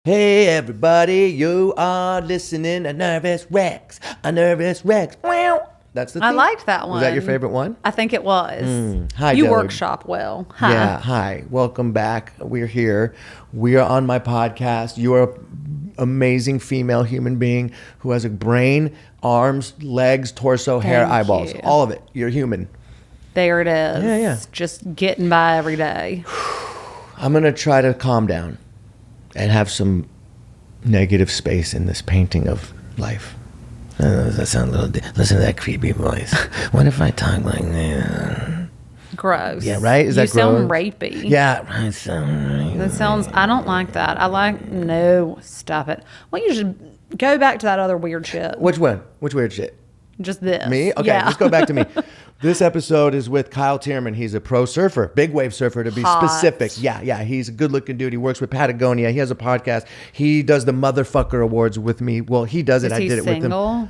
Hey everybody, you are listening to Nervous Rex. A Nervous Rex. Wow. That's the thing. I liked that one. Was that your favorite one? I think it was. Hi, you Dillard. workshop well. Hi. Yeah, hi. Welcome back. We're here. We are on my podcast. You are an amazing female human being who has a brain, arms, legs, torso, hair, Thank eyeballs. you. All of it. You're human. There it is. Yeah. Just getting by every day. I'm going to try to calm down and have some negative space in this painting of life. Does that sound a little... Listen to that creepy voice. What if I talk like that? Gross. Yeah, right? Is that you sound gross? rapey. Yeah, I sound rapey. That sounds... I don't like that. No, stop it. Well, you should go back to that other weird shit. Which one? Which weird shit? Just this. Me? Okay, Yeah. let's go back to me. This episode is with Kyle Thiermann. He's a pro surfer, big wave surfer to be Hot. specific. Yeah. He's a good looking dude. He works with Patagonia. He has a podcast. He does the Motherfucker Awards with me. Well, he does it. Is I he did it with him. single?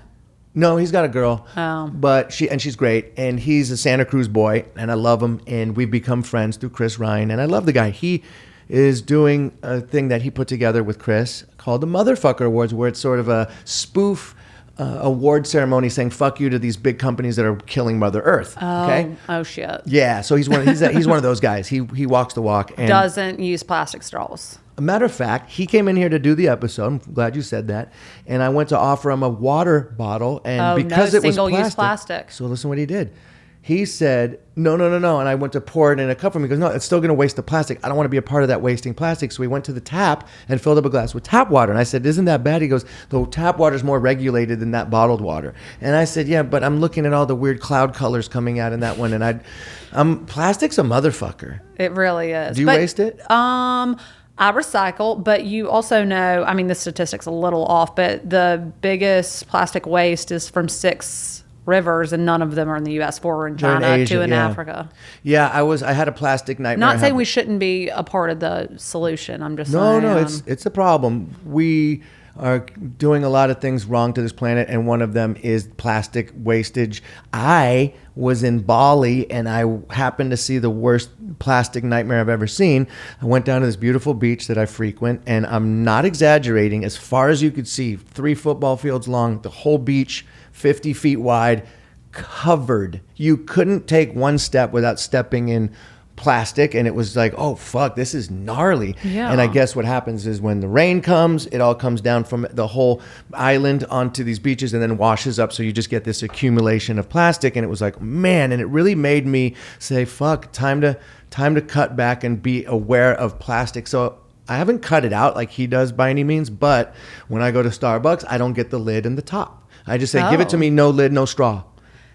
No, he's got a girl. Oh. But she's great. And he's a Santa Cruz boy. And I love him. And we've become friends through Chris Ryan. And I love the guy. He is doing a thing that he put together with Chris called the Motherfucker Awards, where it's sort of a spoof award ceremony saying fuck you to these big companies that are killing Mother Earth. Okay? Oh, shit. Yeah, so he's one of those guys. He walks the walk. And Doesn't use plastic straws. a matter of fact, he came in here to do the episode. I'm glad you said that. And I went to offer him a water bottle, and because it was single-use plastic. So listen what he did. He said, no. And I went to pour it in a cup for him. He goes, no, it's still going to waste the plastic. I don't want to be a part of that wasting plastic. So we went to the tap and filled up a glass with tap water. And I said, isn't that bad? He goes, the tap water is more regulated than that bottled water. And I said, yeah, but I'm looking at all the weird cloud colors coming out in that one. And plastic's a motherfucker. It really is. Do you waste it? I recycle, but you also know, I mean, the statistic's a little off, but the biggest plastic waste is from 6 rivers, and none of them are in the U.S. 4 are in They're in China, Asia, 2 in yeah. Africa. Yeah, I had a plastic nightmare. Not saying we shouldn't be a part of the solution. I'm just saying. No, it's a problem. We are doing a lot of things wrong to this planet, and one of them is plastic wastage. I was in Bali, and I happened to see the worst plastic nightmare I've ever seen. I went down to this beautiful beach that I frequent, and I'm not exaggerating. As far as you could see, 3 football fields long, the whole beach, 50 feet wide, covered. You couldn't take one step without stepping in plastic, and it was like, oh fuck, this is gnarly. Yeah. And I guess what happens is when the rain comes, it all comes down from the whole island onto these beaches and then washes up, so you just get this accumulation of plastic. And it was like, man, and it really made me say, fuck, time to cut back and be aware of plastic. So I haven't cut it out like he does by any means, but when I go to Starbucks, I don't get the lid and the top. I just say, give it to me, no lid, no straw.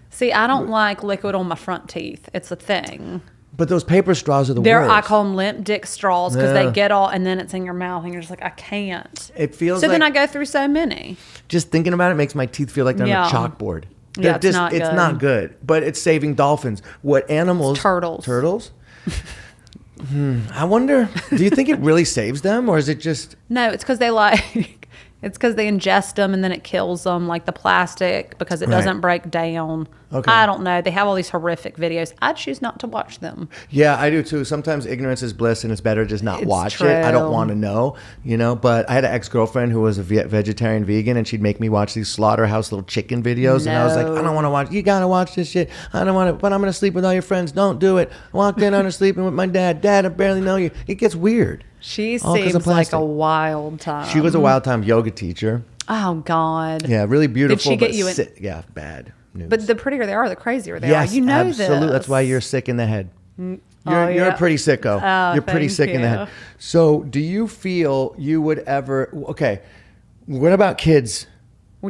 See, I don't like liquid on my front teeth. It's a thing. But those paper straws are the worst. I call them limp dick straws because Yeah. they get all, and then it's in your mouth, and you're just like, I can't. It feels so like... then I go through so many. Just thinking about it makes my teeth feel like they're Yeah. on a chalkboard. Yeah, it's not It's good. not good, but it's saving dolphins. What animals? It's turtles. Turtles? I wonder, do you think it really saves them, or is it just... No, it's because they like... It's because they ingest them and then it kills them, like the plastic, because it Right. doesn't break down. Okay. I don't know. They have all these horrific videos. I choose not to watch them. Yeah, I do too. Sometimes ignorance is bliss, and it's better to just not It's watch it. I don't true. want to know, But I had an ex-girlfriend who was a vegetarian vegan, and she'd make me watch these slaughterhouse little chicken videos, and I was like, I don't want to watch. You gotta watch this shit. I don't want to. But I'm gonna sleep with all your friends. Don't do it. I walked in on her sleeping with my dad. Dad, I barely know you. It gets weird. She All 'cause of seems like plastic. a wild time. She was a wild time yoga teacher. Oh, God. Yeah, really beautiful. Did she get but you in? yeah, bad news. But the prettier they are, the crazier they yes, are. You know absolutely. this. That's why you're sick in the head. You're yeah. a pretty sicko. Oh, You're pretty thank sick in the you. head. So, do you feel you would ever? Okay, what about kids?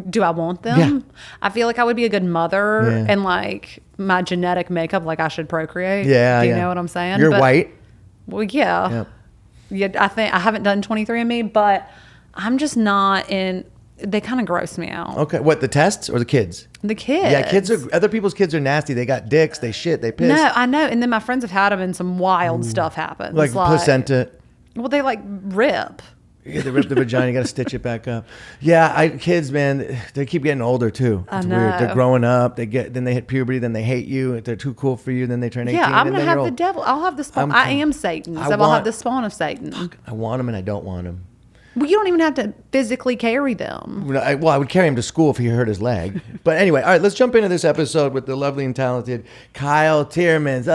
Do I want them? Yeah. I feel like I would be a good mother, Yeah. and like my genetic makeup, like I should procreate. Yeah, Do you yeah. know what I'm saying? You're But- white. Well, yeah. Yep. Yeah, I think I haven't done 23andMe, but I'm just not in. They kind of gross me out. Okay, what, the tests or the kids? The kids. Yeah, kids are. Other people's kids are nasty. They got dicks. They shit. They piss. No, I know. And then my friends have had them, and some wild stuff happens. like placenta. Well, they like rip. Yeah, they rip the vagina. You got to stitch it back up. Yeah, kids, man, they keep getting older too. It's weird. They're know. growing up. Then they hit puberty. Then they hate you. They're too cool for you. Then they turn 18. Yeah, I'm and gonna then have you're the old. devil. I'll have the spawn. I am Satan, so I'll want- have the spawn of Satan. I want them and I don't want them. Well, you don't even have to physically carry them. I would carry him to school if he hurt his leg. But anyway, all right, let's jump into this episode with the lovely and talented Kyle Thiermann.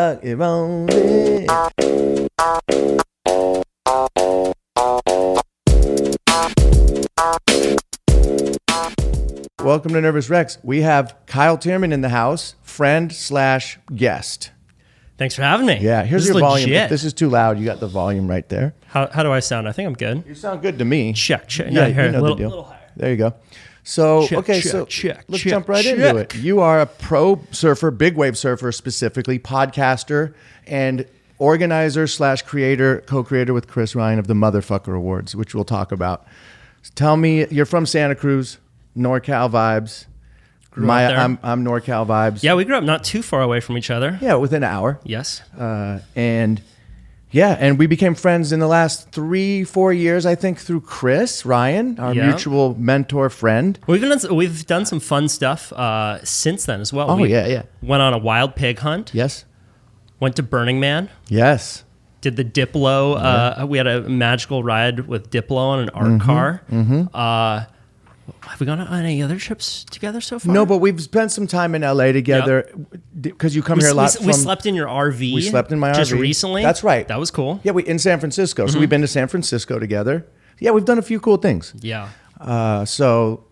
Welcome to Nervous Rex. We have Kyle Thiermann in the house, friend/guest. Thanks for having me. Yeah, here's This your is volume. legit. If this is too loud, you got the volume right there. How do I sound? I think I'm good. You sound good to me. Check. Yeah, here, you know little, the deal. little higher. There you go. So, Check, okay, check, so check, let's check, jump right check. into it. You are a pro surfer, big wave surfer specifically, podcaster, and organizer/creator, co-creator with Chris Ryan of the Motherfucker Awards, which we'll talk about. Tell me, you're from Santa Cruz, NorCal vibes. Grew up there. I'm NorCal vibes. Yeah, we grew up not too far away from each other. Yeah, within an hour. Yes. And we became friends in the last 3-4 years, I think, through Chris Ryan, our Yeah. mutual mentor friend. We've done some fun stuff since then as well. Oh, We yeah. Went on a wild pig hunt. Yes. Went to Burning Man. Yes. Did the Diplo. We had a magical ride with Diplo on an art car. Mm-hmm. Have we gone on any other trips together so far? No, but we've spent some time in LA together because you come here a lot. We slept in your RV. We slept in my just RV. recently. That's right. That was cool. Yeah, in San Francisco. So we've been to San Francisco together. Yeah, we've done a few cool things. Yeah. So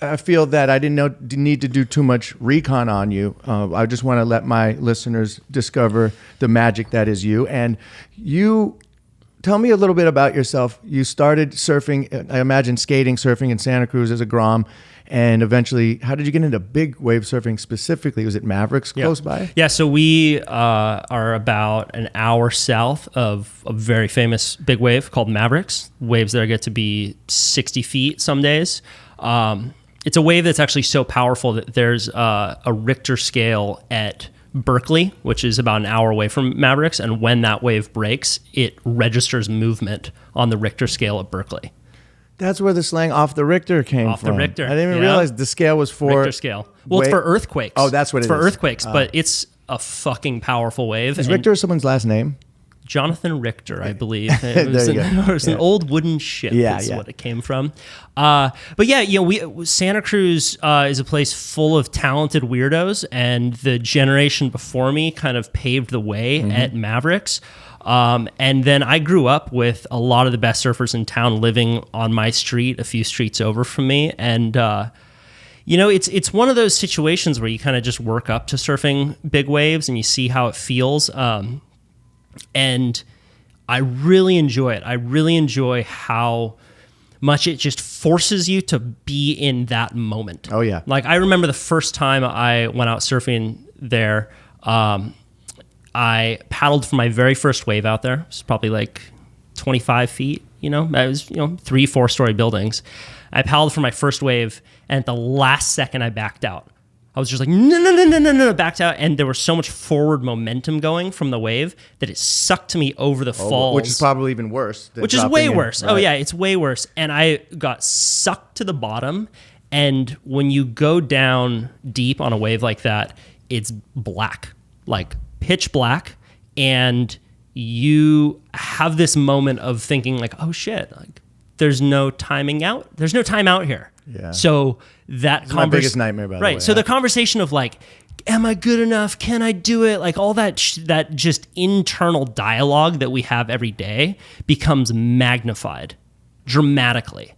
I feel that I didn't need to do too much recon on you. I just want to let my listeners discover the magic that is you. And you, tell me a little bit about yourself. You started surfing, I imagine skating, surfing in Santa Cruz as a Grom. And eventually, how did you get into big wave surfing specifically? Was it Mavericks close by? Yeah, so we are about an hour south of a very famous big wave called Mavericks. Waves that get to be 60 feet some days. It's a wave that's actually so powerful that there's a Richter scale at Berkeley, which is about an hour away from Mavericks. And when that wave breaks, it registers movement on the Richter scale at Berkeley. That's where the slang "off the Richter" came from. Off the Richter. I didn't even Yeah. realize the scale was for Richter scale. Well, it's for earthquakes. Oh, that's what it's it for is. earthquakes, but it's a fucking powerful wave. Is And Richter someone's last name? Jonathan Richter, I believe. It was, There you go. it was an old wooden ship. Yeah, is yeah. what it came from. But yeah, Santa Cruz is a place full of talented weirdos, and the generation before me kind of paved the way at Mavericks. And then I grew up with a lot of the best surfers in town living on my street, a few streets over from me, and it's one of those situations where you kind of just work up to surfing big waves and you see how it feels. And I really enjoy it. I really enjoy how much it just forces you to be in that moment. Oh, yeah. Like, I remember the first time I went out surfing there, I paddled for my very first wave out there. It was probably like 25 feet, it was, 3-4 story buildings. I paddled for my first wave, and at the last second I backed out. I was just like, no, backed out. And there was so much forward momentum going from the wave that it sucked me over the falls. Which is probably even worse. Which is way worse. Right. Oh, yeah, it's way worse. And I got sucked to the bottom. And when you go down deep on a wave like that, it's black, like pitch black. And you have this moment of thinking like, oh, shit, like there's no timing out. There's no time out here. Yeah. So that my biggest nightmare, by the way. Right. So the conversation of like, am I good enough? Can I do it? Like all that that just internal dialogue that we have every day becomes magnified dramatically.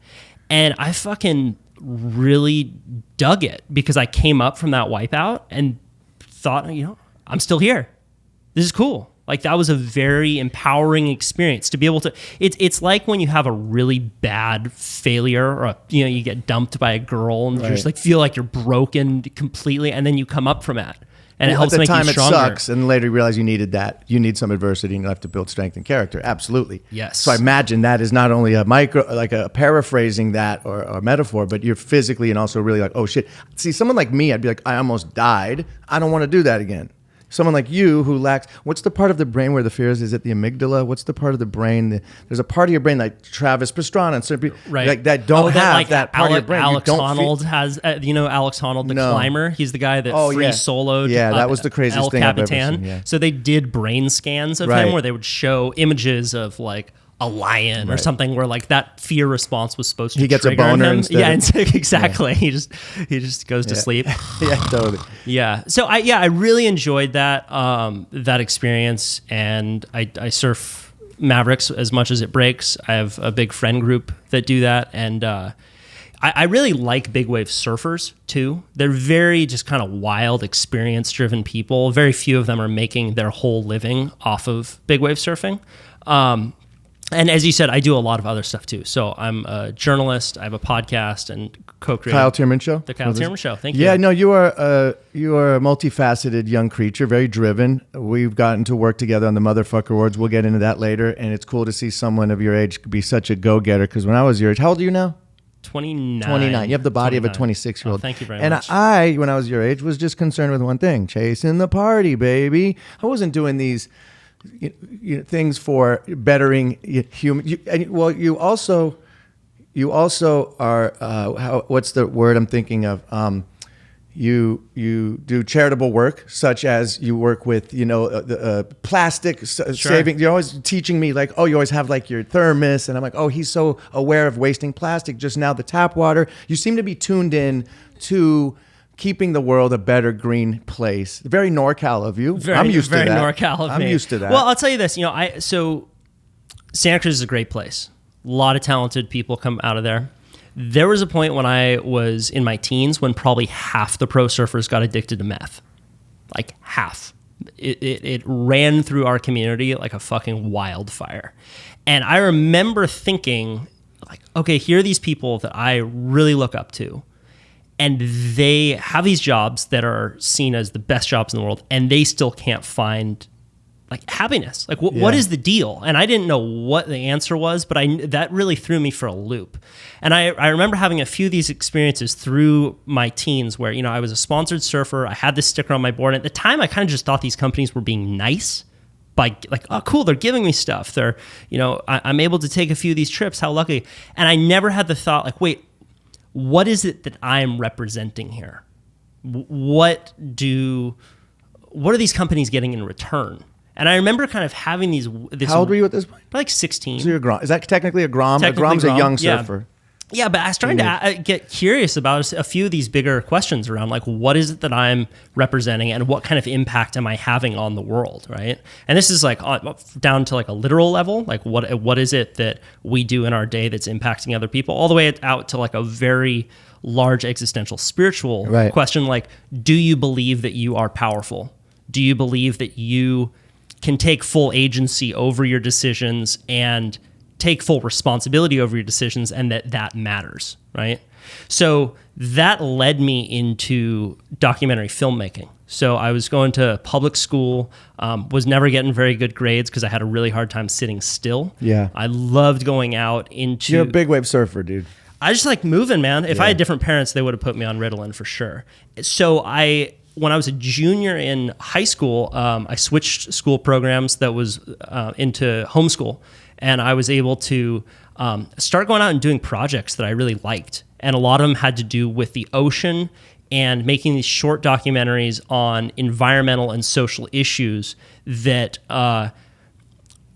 And I fucking really dug it because I came up from that wipeout and thought, I'm still here. This is cool. Like that was a very empowering experience to be able to. It's like when you have a really bad failure, or you get dumped by a girl, and you just like feel like you're broken completely, and then you come up from it, and it helps make you stronger. At the time, it sucks, and later you realize you needed that. You need some adversity, and you have to build strength and character. Absolutely. Yes. So I imagine that is not only a paraphrasing that or a metaphor, but you're physically and also really like, oh shit. See, someone like me, I'd be like, I almost died. I don't want to do that again. Someone like you who lacks, what's the part of the brain where the fear is? Is it the amygdala? What's the part of the brain? There's a part of your brain like Travis Pastrana and certain people like that don't have that part of your brain. Alex Honnold has, Alex Honnold, the climber. He's the guy that free soloed. Yeah, that was the craziest thing I've ever seen. Yeah. So they did brain scans of him where they would show images of like a lion or something, where like that fear response was supposed to he gets a trigger boner him. instead. Yeah, of, exactly. He just goes to sleep. yeah, totally. Yeah. So I really enjoyed that that experience, and I surf Mavericks as much as it breaks. I have a big friend group that do that, and I really like big wave surfers too. They're very just kind of wild, experience-driven people. Very few of them are making their whole living off of big wave surfing. And as you said, I do a lot of other stuff too. So I'm a journalist. I have a podcast and co-created Kyle Thiermann Show. The Kyle Thiermann Show. Thank you. Yeah, no, you are a multifaceted young creature, very driven. We've gotten to work together on the Motherfucker Awards. We'll get into that later. And it's cool to see someone of your age be such a go-getter. Because when I was your age, how old are you now? 29. 29. You have the body 29. of a 26-year-old. Oh, thank you very and much. I, when I was your age, was just concerned with one thing: chasing the party, baby. I wasn't doing these things for bettering human. You also are. What's the word I'm thinking of? You do charitable work, such as you work with plastic saving. You're always teaching me like, oh, you always have like your thermos, and I'm like, oh, he's so aware of wasting plastic. Just now, the tap water. You seem to be tuned in to keeping the world a better green place. Very NorCal of you. I'm used to that. Very NorCal of me. I'm used to that. Well, I'll tell you this. So Santa Cruz is a great place. A lot of talented people come out of there. There was a point when I was in my teens when probably half the pro surfers got addicted to meth. Like half. It ran through our community like a fucking wildfire. And I remember thinking, like, okay, here are these people that I really look up to. And they have these jobs that are seen as the best jobs in the world, and they still can't find like happiness. Like what is the deal? And I didn't know what the answer was, but that really threw me for a loop. And I remember having a few of these experiences through my teens where, I was a sponsored surfer. I had this sticker on my board. And at the time, I kind of just thought these companies were being nice by like, oh, cool, they're giving me stuff. They're, I'm able to take a few of these trips. How lucky. And I never had the thought like, wait, what is it that I'm representing here? What are these companies getting in return? And I remember kind of having this. How old were you at this point? Like 16. So you're a Grom. Is that technically a Grom? A Grom's a young surfer. Yeah, but I was trying to get curious about a few of these bigger questions around like, what is it that I'm representing and what kind of impact am I having on the world, right? And this is like down to like a literal level, like what is it that we do in our day that's impacting other people, all the way out to like a very large existential spiritual question, like, do you believe that you are powerful? Do you believe that you can take full agency over your decisions and take full responsibility over your decisions, and that matters, right? So that led me into documentary filmmaking. So I was going to public school, was never getting very good grades because I had a really hard time sitting still. Yeah. I loved going out into... You're a big wave surfer, dude. I just like moving, man. If I had different parents, they would have put me on Ritalin for sure. So when I was a junior in high school, I switched school programs that was into homeschool. And I was able to start going out and doing projects that I really liked. And a lot of them had to do with the ocean and making these short documentaries on environmental and social issues that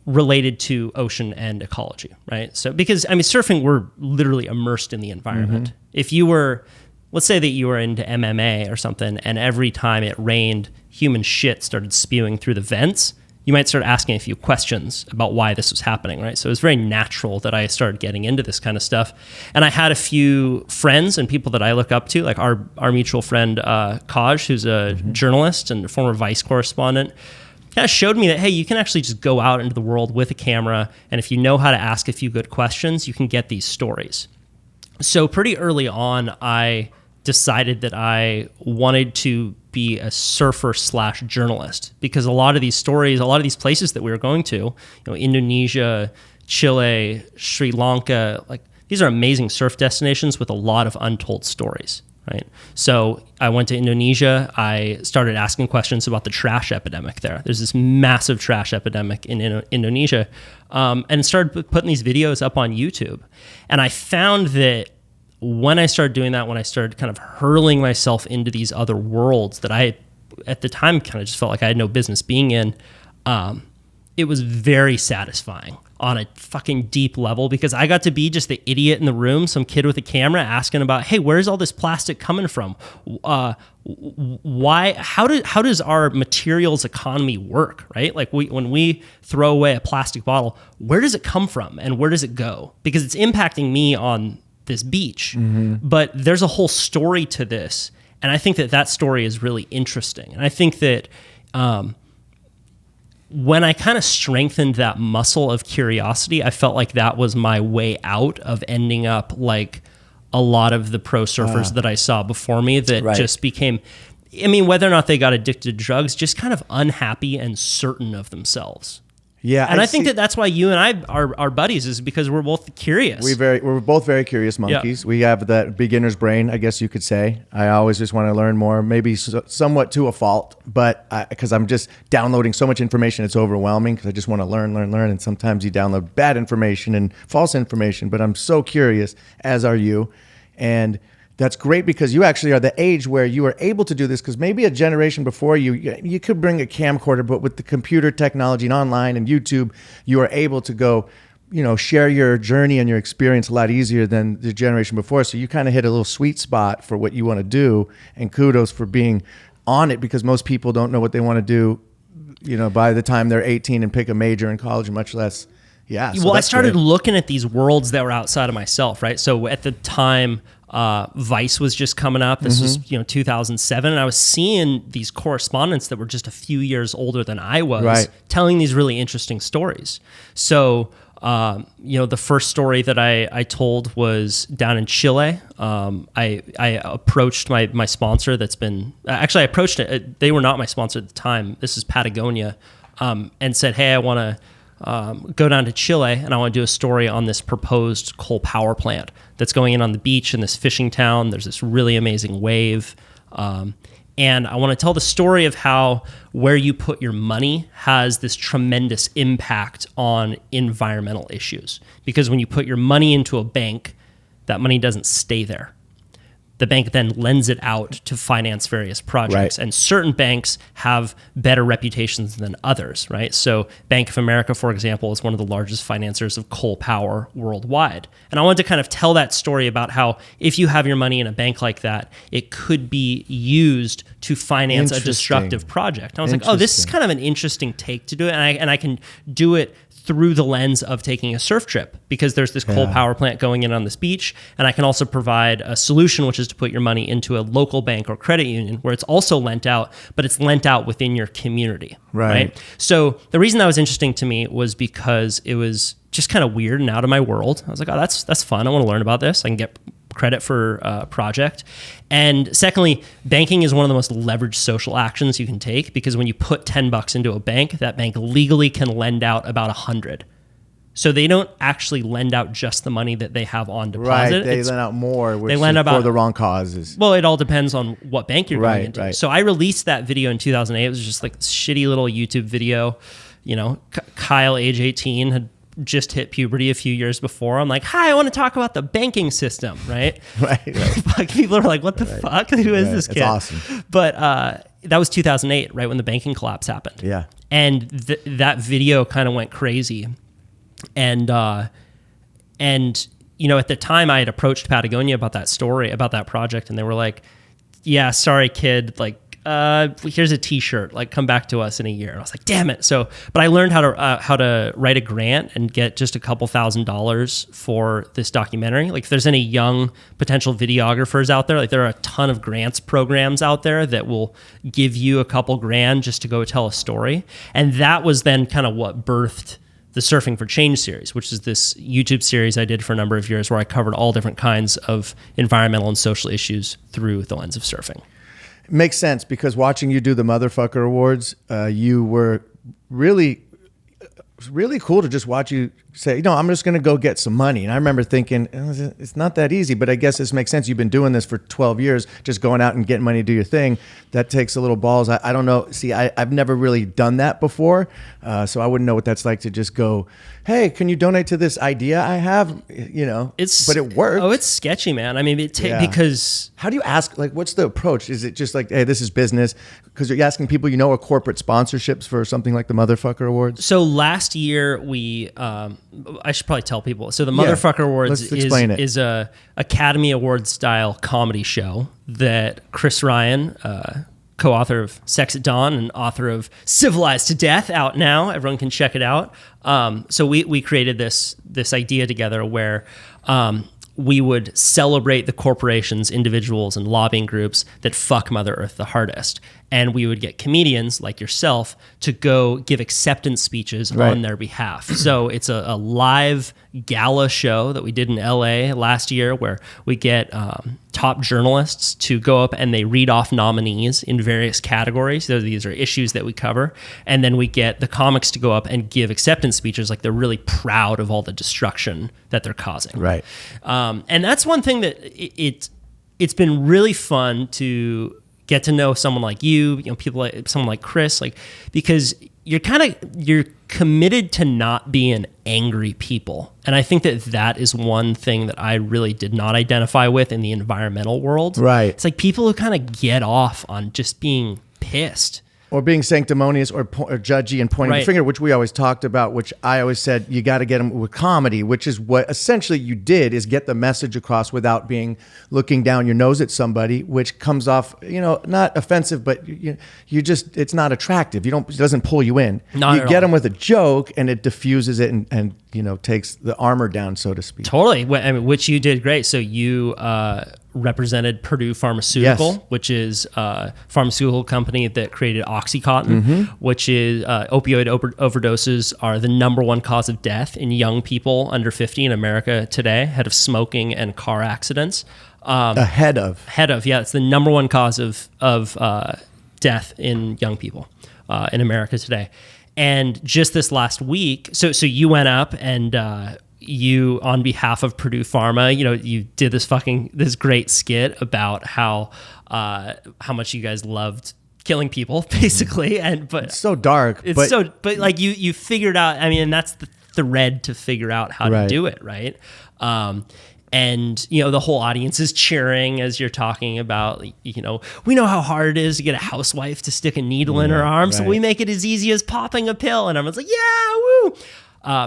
related to ocean and ecology, right? So, because, surfing, we're literally immersed in the environment. Mm-hmm. If you were, let's say that you were into MMA or something, and every time it rained, human shit started spewing through the vents, you might start asking a few questions about why this was happening, right? So it was very natural that I started getting into this kind of stuff. And I had a few friends and people that I look up to, like our mutual friend, Kaj, who's a journalist and a former Vice correspondent, kind of showed me that, hey, you can actually just go out into the world with a camera, and if you know how to ask a few good questions, you can get these stories. So pretty early on, I decided that I wanted to be a surfer / journalist, because a lot of these stories, a lot of these places that we were going to, Indonesia, Chile, Sri Lanka, like these are amazing surf destinations with a lot of untold stories, right? So I went to Indonesia. I started asking questions about the trash epidemic there. There's this massive trash epidemic in Indonesia, and started putting these videos up on YouTube. And I found that when I started doing that, when I started kind of hurling myself into these other worlds that I, at the time, kind of just felt like I had no business being in, it was very satisfying on a fucking deep level, because I got to be just the idiot in the room, some kid with a camera asking about, hey, where's all this plastic coming from? Why? How does our materials economy work? Right? Like when we throw away a plastic bottle, where does it come from and where does it go? Because it's impacting me on this beach. But there's a whole story to this, and I think that story is really interesting. And I think that when I kind of strengthened that muscle of curiosity, I felt like that was my way out of ending up like a lot of the pro surfers that I saw before me that just became, I mean, whether or not they got addicted to drugs, just kind of unhappy and certain of themselves. Yeah, and I think that's why you and I are buddies, is because we're both curious. We're both very curious monkeys. Yeah. We have that beginner's brain, I guess you could say. I always just want to learn more, maybe somewhat to a fault, but because I'm just downloading so much information, it's overwhelming because I just want to learn. And sometimes you download bad information and false information, but I'm so curious, as are you. And that's great because you actually are the age where you are able to do this, because maybe a generation before you could bring a camcorder, but with the computer technology and online and YouTube, you are able to go, share your journey and your experience a lot easier than the generation before. So you kind of hit a little sweet spot for what you want to do, and kudos for being on it, because most people don't know what they want to do, by the time they're 18 and pick a major in college, much less. Yeah. So well, I started looking at these worlds that were outside of myself, right? So at the time, Vice was just coming up. This was 2007, and I was seeing these correspondents that were just a few years older than I was, telling these really interesting stories. So the first story that I told was down in Chile. I approached my sponsor. That's been actually I approached it. They were not my sponsor at the time. This is Patagonia, and said, hey, I want to go down to Chile, and I want to do a story on this proposed coal power plant that's going in on the beach in this fishing town. There's this really amazing wave. And I want to tell the story of how where you put your money has this tremendous impact on environmental issues. Because when you put your money into a bank, that money doesn't stay there. The bank then lends it out to finance various projects. And certain banks have better reputations than others, right? So Bank of America, for example, is one of the largest financiers of coal power worldwide. And I wanted to kind of tell that story about how if you have your money in a bank like that, it could be used to finance a destructive project. And I was like, oh, this is kind of an interesting take to do it. And I can do it through the lens of taking a surf trip, because there's this coal power plant going in on this beach, and I can also provide a solution, which is to put your money into a local bank or credit union where it's also lent out, but it's lent out within your community, right? So the reason that was interesting to me was because it was just kind of weird and out of my world. I was like, oh, that's fun. I want to learn about this. I can get credit for a project. And secondly, banking is one of the most leveraged social actions you can take, because when you put $10 into a bank, that bank legally can lend out about 100. So they don't actually lend out just the money that they have on deposit. Right, they lend out more, which is for the wrong causes. Well, it all depends on what bank you're going into. So I released that video in 2008. It was just like this shitty little YouTube video. Kyle, age 18, had just hit puberty a few years before. I'm like, hi, I want to talk about the banking system, right? People are like, what the fuck? Who is this kid? It's awesome. But that was 2008, right when the banking collapse happened. Yeah. And that video kind of went crazy. And at the time I had approached Patagonia about that story, about that project, and they were like, yeah, sorry, kid, like, here's a t-shirt, like come back to us in a year. And I was like, damn it. But I learned how to write a grant and get just a couple $1,000s for this documentary. Like if there's any young potential videographers out there, like there are a ton of grants programs out there that will give you a couple grand just to go tell a story. And that was then kind of what birthed the Surfing for Change series, which is this YouTube series I did for a number of years where I covered all different kinds of environmental and social issues through the lens of surfing. Makes sense, because watching you do the Motherfucker Awards, you were really cool to just watch you say, I'm just going to go get some money. And I remember thinking, it's not that easy, but I guess this makes sense. You've been doing this for 12 years, just going out and getting money to do your thing. That takes a little balls. I don't know. See, I've never really done that before. So I wouldn't know what that's like to just go, hey, can you donate to this idea I have? But it worked. Oh, it's sketchy, man. I mean, because how do you ask, like, what's the approach? Is it just like, hey, this is business? Because you're asking people, or corporate sponsorships for something like the Motherfucker Awards? So last year I should probably tell people. So the Motherfucker Awards is a Academy Award style comedy show that Chris Ryan, co-author of Sex at Dawn and author of Civilized to Death, out now. Everyone can check it out. So we created this idea together where we would celebrate the corporations, individuals, and lobbying groups that fuck Mother Earth the hardest. And we would get comedians like yourself to go give acceptance speeches on their behalf. So it's a live gala show that we did in LA last year where we get top journalists to go up and they read off nominees in various categories. So these are issues that we cover. And then we get the comics to go up and give acceptance speeches like they're really proud of all the destruction that they're causing. Right. And that's one thing that it's been really fun to get to know someone like you, people like someone like Chris, because you're committed to not being angry people. And I think that is one thing that I really did not identify with in the environmental world. Right. It's like people who kind of get off on just being pissed. Or being sanctimonious or judgy and pointing the finger, which we always talked about, which I always said you got to get them with comedy, which is what essentially you did, is get the message across without looking down your nose at somebody, which comes off, not offensive, but you just, it's not attractive. It doesn't pull you in. You get them with a joke and it diffuses it and takes the armor down, so to speak. Totally. I mean, which you did great. So you represented Purdue Pharmaceutical, which is a pharmaceutical company that created OxyContin, which is opioid overdoses are the number one cause of death in young people under 50 in America today, ahead of smoking and car accidents. Ahead of, yeah. It's the number one cause of death in young people in America today. And just this last week, so you went up and you, on behalf of Purdue Pharma, you did this great skit about how much you guys loved killing people, basically. But it's so dark. But like you figured out. I mean, and that's the thread to figure out how to do it, right? And the whole audience is cheering as you're talking about, we know how hard it is to get a housewife to stick a needle in her arm, so we make it as easy as popping a pill. And everyone's like, yeah, woo!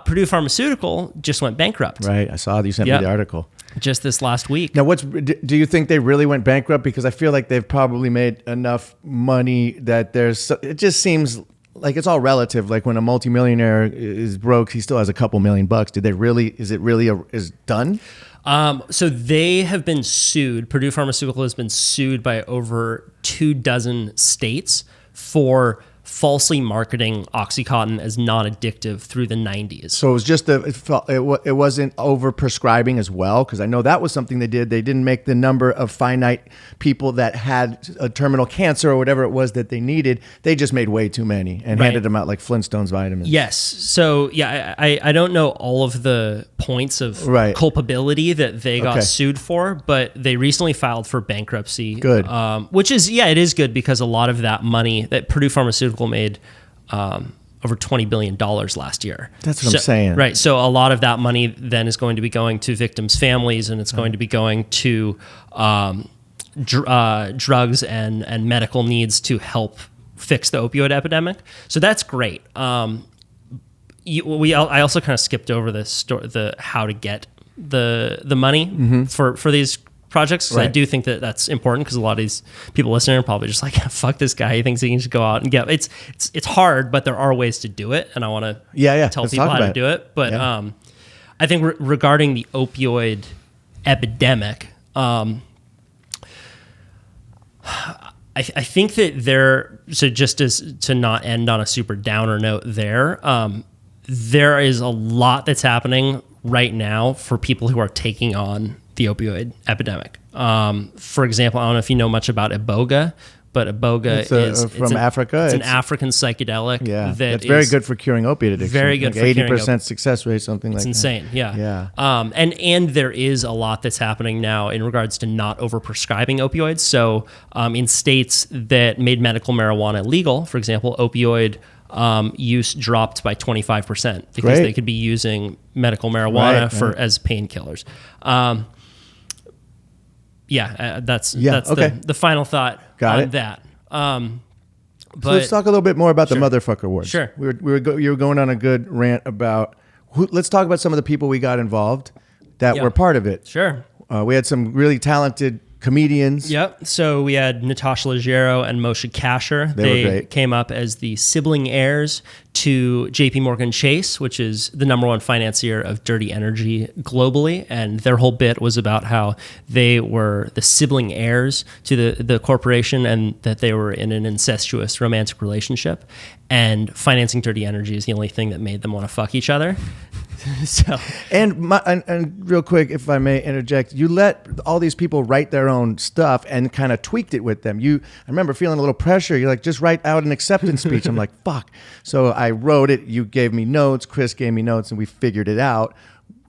Purdue Pharmaceutical just went bankrupt. Right, I saw you sent me the article just this last week. Now, do you think they really went bankrupt? Because I feel like they've probably made enough money that it just seems like it's all relative. Like when a multimillionaire is broke, he still has a couple $1,000,000. Is it really done? So they have been sued. Purdue Pharmaceutical has been sued by over 24 states for falsely marketing OxyContin as non-addictive through the 90s. So it was just it wasn't over-prescribing as well, because I know that was something they did. They didn't make the number of finite people that had a terminal cancer or whatever it was that they needed. They just made way too many and handed them out like Flintstones vitamins. Yes. So yeah, I don't know all of the points of culpability that they got sued for, but they recently filed for bankruptcy. Good. Which is, it is good, because a lot of that money that Purdue Pharmaceutical made over $20 billion last year. That's what I'm saying. Right. So a lot of that money then is going to be going to victims' families, and it's going to be going to drugs and medical needs to help fix the opioid epidemic. So that's great. I also kind of skipped over the how to get the money for these projects, because I do think that that's important, because a lot of these people listening are probably just like, fuck this guy, he thinks he can just go out and get it's hard, but there are ways to do it, and I want to tell people how to do it. But I think regarding the opioid epidemic, I think that so just as to not end on a super downer note there is a lot that's happening right now for people who are taking on the opioid epidemic. For example, I don't know if you know much about Iboga, but iboga It's from Africa. It's an African psychedelic. Yeah, that's very good for curing opiate addiction. Very good like for 80% success rate, something like It's that. insane. Yeah. Yeah. And there is a lot that's happening now in regards to not overprescribing opioids. So in states that made medical marijuana legal, for example, opioid use dropped by 25% because Great. they could be using medical marijuana Right. as painkillers. That's okay. the final thought Got on it. that. So let's talk a little bit more about the motherfucker awards. Sure. You were going on a good rant about. Let's talk about some of the people we got involved that were part of it. Sure. We had some really talented comedians. Yep. So we had Natasha Leggero and Moshe Kasher. They were great. Came up as the sibling heirs to JP Morgan Chase, which is the number one financier of dirty energy globally. And their whole bit was about how they were the sibling heirs to the corporation and that they were in an incestuous romantic relationship. And financing dirty energy is the only thing that made them want to fuck each other. So, And real quick, if I may interject, you let all these people write their own stuff and kind of tweaked it with them. I remember feeling a little pressure. You're like, just write out an acceptance speech. I'm like, fuck. So I wrote it. You gave me notes. Chris gave me notes, and we figured it out.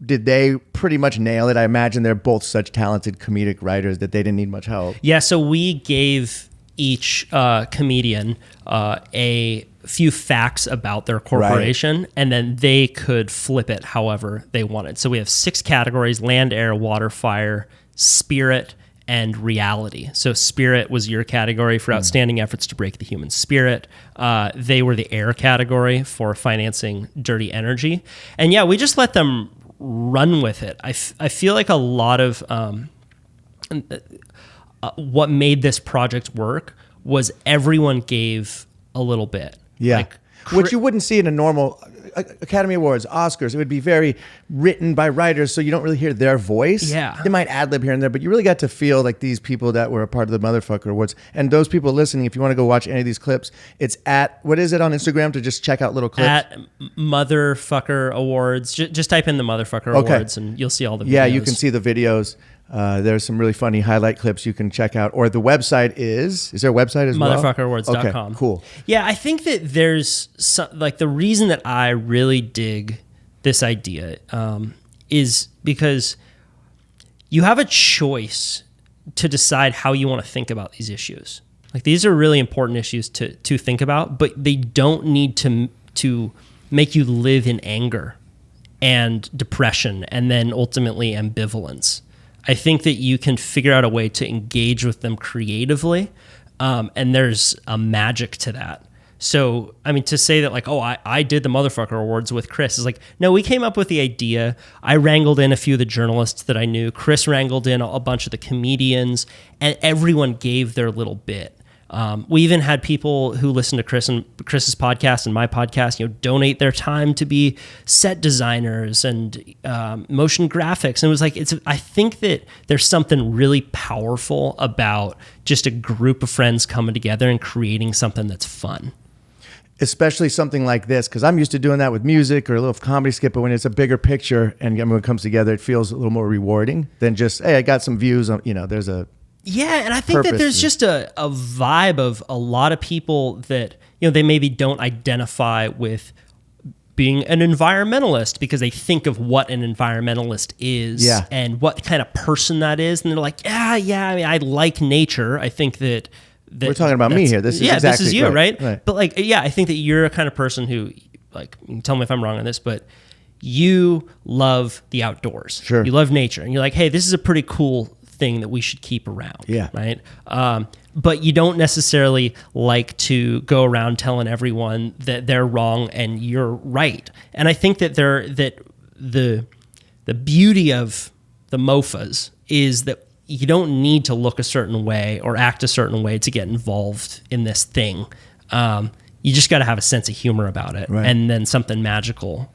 Did they pretty much nail it? I imagine they're both such talented comedic writers that they didn't need much help. yeah, so we gave each comedian a few facts about their corporation, and then they could flip it however they wanted. So we have 6 categories: land, air, water, fire, spirit, and reality. So spirit was your category for outstanding efforts to break the human spirit. They were the air category for financing dirty energy. And yeah, we just let them run with it. I feel like a lot of what made this project work was everyone gave a little bit. Yeah. Which you wouldn't see in a normal Academy Awards, Oscars. It would be very written by writers, so you don't really hear their voice. Yeah. They might ad-lib here and there, but you really got to feel like these people that were a part of the Motherfucker Awards. And those people listening, if you want to go watch any of these clips, it's what is it on Instagram to just check out little clips? At Motherfucker Awards. Just type in the Motherfucker Awards and you'll see all the videos. Yeah, you can see the videos. There's some really funny highlight clips you can check out. Or the website is there a website as well? Motherfuckerawards.com. Okay, cool. Yeah, I think that there's the reason that I really dig this idea is because you have a choice to decide how you want to think about these issues. Like, these are really important issues to think about, but they don't need to make you live in anger and depression and then ultimately ambivalence. I think that you can figure out a way to engage with them creatively, and there's a magic to that. So, I mean, to say that like, oh, I did the Motherfucker Awards with Chris is like, no, we came up with the idea. I wrangled in a few of the journalists that I knew. Chris wrangled in a bunch of the comedians, and everyone gave their little bit. We even had people who listen to Chris's podcast and my podcast, donate their time to be set designers and motion graphics. And it was like, I think that there's something really powerful about just a group of friends coming together and creating something that's fun. Especially something like this, because I'm used to doing that with music or a little comedy skit, but when it's a bigger picture and when it comes together, it feels a little more rewarding than just, hey, I got some views on, there's a... Yeah, and I think that there's just a vibe of a lot of people that, they maybe don't identify with being an environmentalist because they think of what an environmentalist is and what kind of person that is. And they're like, I mean, I like nature. I think that we're talking about me here. This is exactly this is you, right? But like, I think that you're a kind of person who, like, you can tell me if I'm wrong on this, but you love the outdoors. Sure. You love nature. And you're like, hey, this is a pretty cool thing that we should keep around. Yeah. Right. But you don't necessarily like to go around telling everyone that they're wrong and you're right. And I think that the beauty of the MOFAs is that you don't need to look a certain way or act a certain way to get involved in this thing. You just got to have a sense of humor about it, right. And then something magical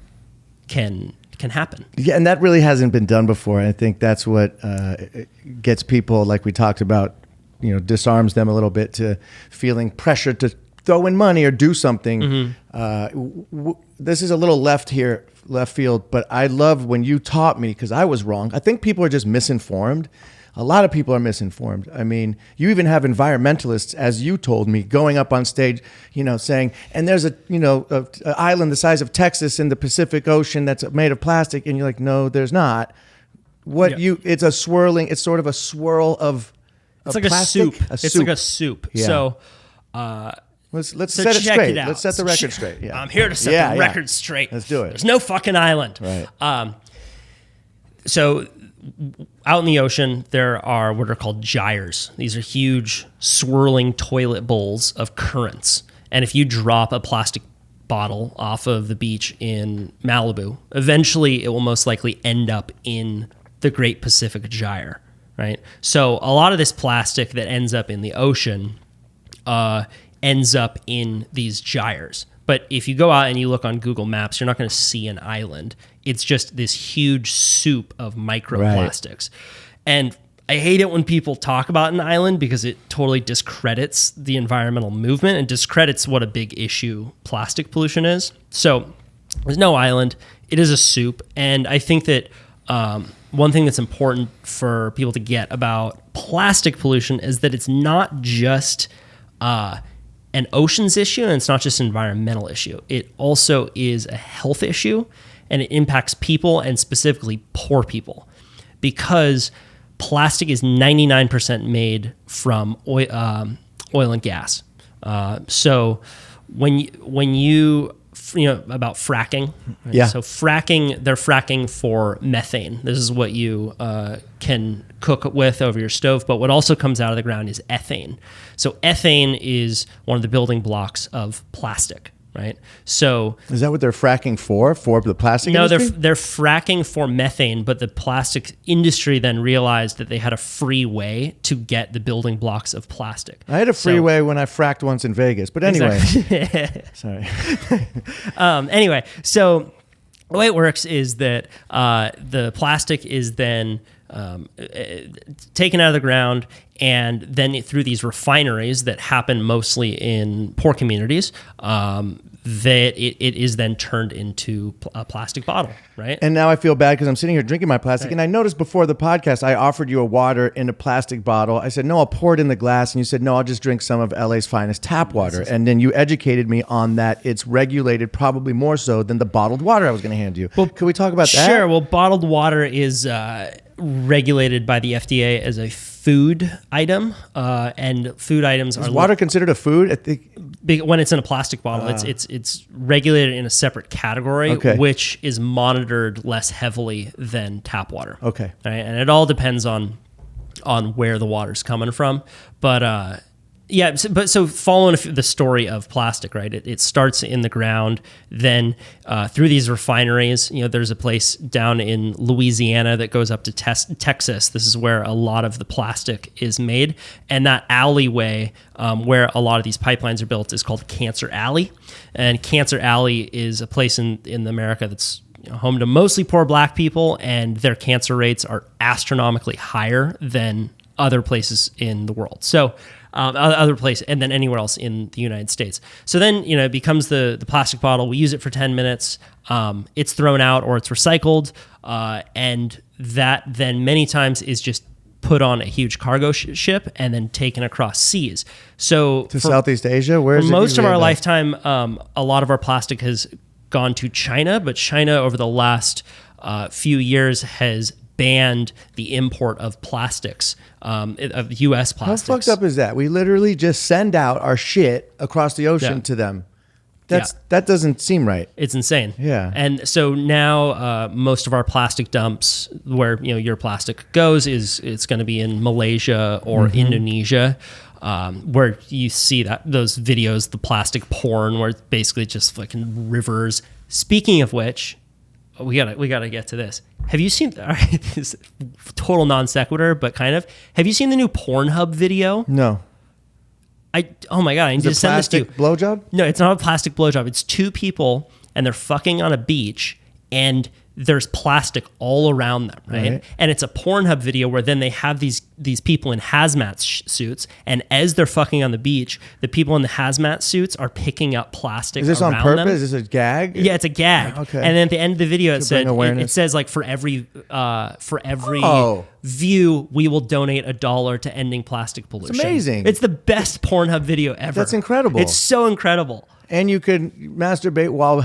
can happen. Yeah, and that really hasn't been done before. I think that's what gets people, like we talked about, disarms them a little bit to feeling pressure to throw in money or do something. Mm-hmm. This is a little left field, but I love when you taught me, because I was wrong. I think people are just misinformed. a lot of people are misinformed. I mean, you even have environmentalists, as you told me, going up on stage, saying, and there's a island the size of Texas in the Pacific Ocean that's made of plastic. And you're like, no, there's not. It's a swirling, it's sort of a swirl of it's like plastic. a soup. It's like a soup. Yeah. So, let's so set it check straight. it out. Let's set the record straight. Yeah. I'm here to set the record straight. Let's do it. There's no fucking island. Right. So out in the ocean, there are what are called gyres. These are huge swirling toilet bowls of currents. And if you drop a plastic bottle off of the beach in Malibu, eventually it will most likely end up in the Great Pacific Gyre, right? So a lot of this plastic that ends up in the ocean ends up in these gyres. But if you go out and you look on Google Maps, you're not going to see an island. It's just this huge soup of microplastics. Right. And I hate it when people talk about an island because it totally discredits the environmental movement and discredits what a big issue plastic pollution is. So there's no island. It is a soup. And I think that one thing that's important for people to get about plastic pollution is that it's not just an oceans issue, and it's not just an environmental issue. It also is a health issue, and it impacts people, and specifically poor people, because plastic is 99% made from oil and gas. So when you about fracking, right? Yeah. So they're fracking for methane. This is what you can cook with over your stove, but what also comes out of the ground is ethane. So ethane is one of the building blocks of plastic, right? So is that what they're fracking for the plastic industry? No, they're fracking for methane, but the plastic industry then realized that they had a free way to get the building blocks of plastic. I had a free way when I fracked once in Vegas, but anyway. Exactly. Sorry. Anyway, so the way it works is that the plastic is then taken out of the ground, and then through these refineries that happen mostly in poor communities, that it is then turned into a plastic bottle, right? And now I feel bad because I'm sitting here drinking my plastic, Right. and I noticed before the podcast I offered you a water in a plastic bottle. I said, no, I'll pour it in the glass, and you said, no, I'll just drink some of LA's finest tap water. And then you educated me on that it's regulated probably more so than the bottled water I was going to hand you. Well, could we talk about that? Sure. Well, bottled water is regulated by the FDA as a food item, and food items Is water considered a food? I think when it's in a plastic bottle, it's regulated in a separate category, Okay. which is monitored less heavily than tap water. Okay. Right? And it all depends on where the water's coming from, but so following the story of plastic, right? It starts in the ground, then through these refineries. There's a place down in Louisiana that goes up to Texas. This is where a lot of the plastic is made, and that alleyway where a lot of these pipelines are built is called Cancer Alley, and Cancer Alley is a place in America that's home to mostly poor black people, and their cancer rates are astronomically higher than other places in the world. So other place, and then anywhere else in the United States. So then, it becomes the plastic bottle. We use it for 10 minutes. It's thrown out or it's recycled. And that then many times is just put on a huge cargo ship and then taken across seas. So to Southeast Asia, where for most of our lifetime, a lot of our plastic has gone to China, but China over the last few years has banned the import of plastics, of U.S. plastics. How fucked up is that? We literally just send out our shit across the ocean to them. That doesn't seem right. It's insane. Yeah. And so now most of our plastic dumps, where your plastic goes, it's going to be in Malaysia or Indonesia, where you see those videos, the plastic porn, where it's basically just fucking rivers. Speaking of which, we gotta get to this. Have you seen? All right, this is total non sequitur, but kind of. Have you seen the new Pornhub video? No. Oh my god! I need to send this to you. Blowjob? No, it's not a plastic blowjob. It's two people and they're fucking on a beach, and there's plastic all around them, right? And it's a Pornhub video where then they have these people in hazmat suits, and as they're fucking on the beach, the people in the hazmat suits are picking up plastic. Is this around on purpose? them. Is this a gag? Yeah, it's a gag. Okay. And then at the end of the video, it awareness. says like for every view, we will donate $1 to ending plastic pollution. It's amazing. It's the best Pornhub video ever. That's incredible. It's so incredible. And you could masturbate while,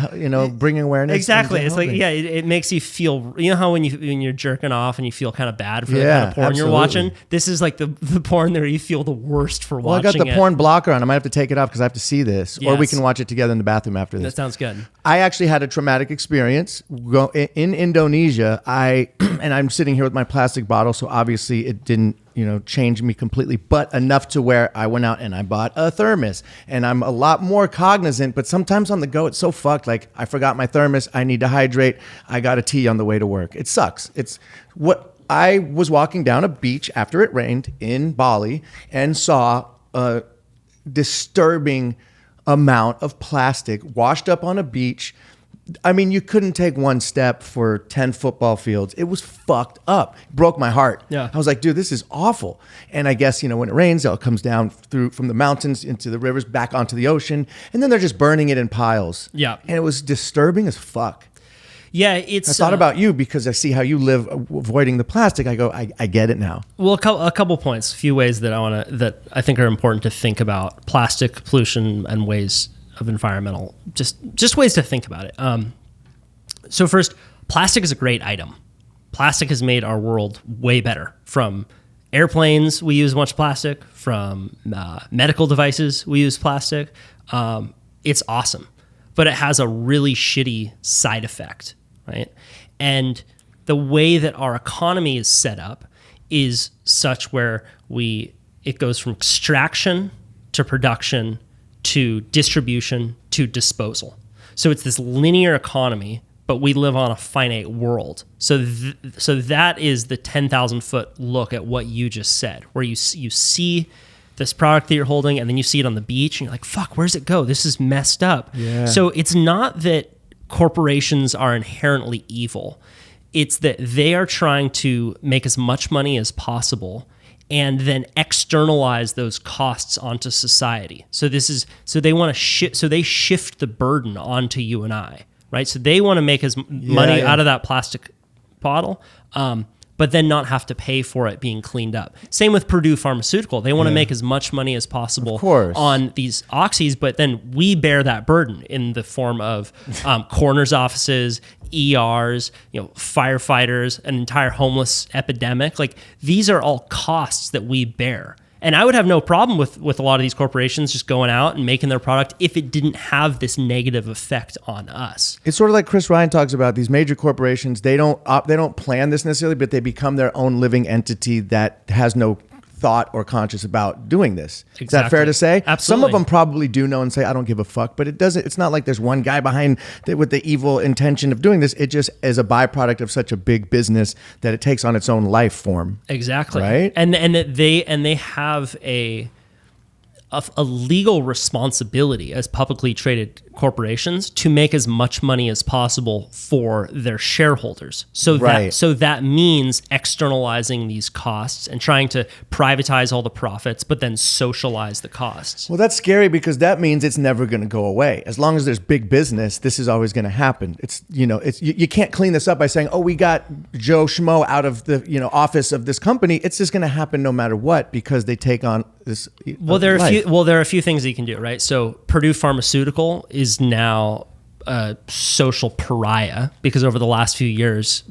bringing awareness. Exactly. into It's like, helping. it makes you feel, how when you're jerking off and you feel kind of bad for the kind of porn you're watching, this is like the porn there you feel the worst for watching. Well, I got the porn blocker on. I might have to take it off because I have to see this. Or we Yes. can watch it together in the bathroom after this. That sounds good. I actually had a traumatic experience in Indonesia. And I'm sitting here with my plastic bottle, so obviously it didn't, change me completely, but enough to where I went out and I bought a thermos. And I'm a lot more cognizant, but sometimes on the go, it's so fucked. Like, I forgot my thermos. I need to hydrate. I got a tea on the way to work. It sucks. It's what I was walking down a beach after it rained in Bali and saw a disturbing amount of plastic washed up on a beach. I mean, you couldn't take one step for 10 football fields. It was fucked up. It broke my heart. Yeah. I was like, dude, this is awful. And I guess, when it rains, it comes down from the mountains into the rivers, back onto the ocean. And then they're just burning it in piles. Yeah. And it was disturbing as fuck. Yeah, I thought about you because I see how you live avoiding the plastic. I go, I get it now. Well, a couple points, a few ways that I think are important to think about plastic pollution and ways of environmental, just ways to think about it. So first, plastic is a great item. Plastic has made our world way better. From airplanes, we use much plastic. From medical devices, we use plastic. It's awesome, but it has a really shitty side effect, right? And the way that our economy is set up is such where it goes from extraction to production to distribution to disposal. So it's this linear economy, but we live on a finite world. So that is the 10,000 foot look at what you just said, where you see this product that you're holding and then you see it on the beach and you're like, fuck, where's it go? This is messed up. Yeah. So it's not that corporations are inherently evil. It's that they are trying to make as much money as possible and then externalize those costs onto society. So they want to they shift the burden onto you and I, right? So they want to make as money out of that plastic bottle, but then not have to pay for it being cleaned up. Same with Purdue Pharmaceutical. They want to make as much money as possible on these oxys, but then we bear that burden in the form of coroner's offices, ERs, firefighters, an entire homeless epidemic. Like, these are all costs that we bear. And I would have no problem with a lot of these corporations just going out and making their product if it didn't have this negative effect on us. It's sort of like Chris Ryan talks about these major corporations. They don't plan this necessarily, but they become their own living entity that has no thought or conscious about doing this. Exactly. Is that fair to say? Absolutely. Some of them probably do know and say, I don't give a fuck, but it's not like there's one guy behind with the evil intention of doing this. It just is a byproduct of such a big business that it takes on its own life form. Exactly. Right? And they have a legal responsibility as publicly traded corporations to make as much money as possible for their shareholders. So that means externalizing these costs and trying to privatize all the profits, but then socialize the costs. Well, that's scary because that means it's never going to go away. As long as there's big business, this is always going to happen. You can't clean this up by saying, oh, we got Joe Schmo out of the office of this company. It's just going to happen no matter what because they take on this. There are a few things that you can do, right? So Purdue Pharmaceutical is now a social pariah because over the last few years,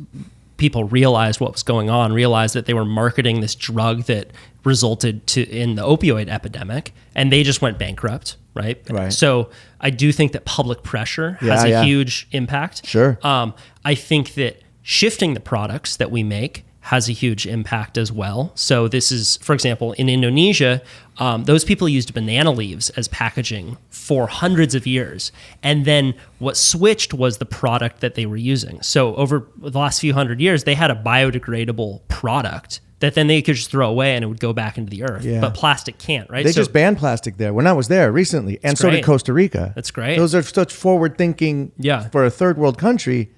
people realized what was going on, realized that they were marketing this drug that resulted in the opioid epidemic, and they just went bankrupt, right? So I do think that public pressure has a huge impact. Sure. I think that shifting the products that we make has a huge impact as well. So this is, for example, in Indonesia, those people used banana leaves as packaging for hundreds of years. And then what switched was the product that they were using. So over the last few hundred years, they had a biodegradable product that then they could just throw away and it would go back into the earth. Yeah. But plastic can't, right? They just banned plastic there when I was there recently. And so did Costa Rica. That's great. Those are such forward thinking for a third world country.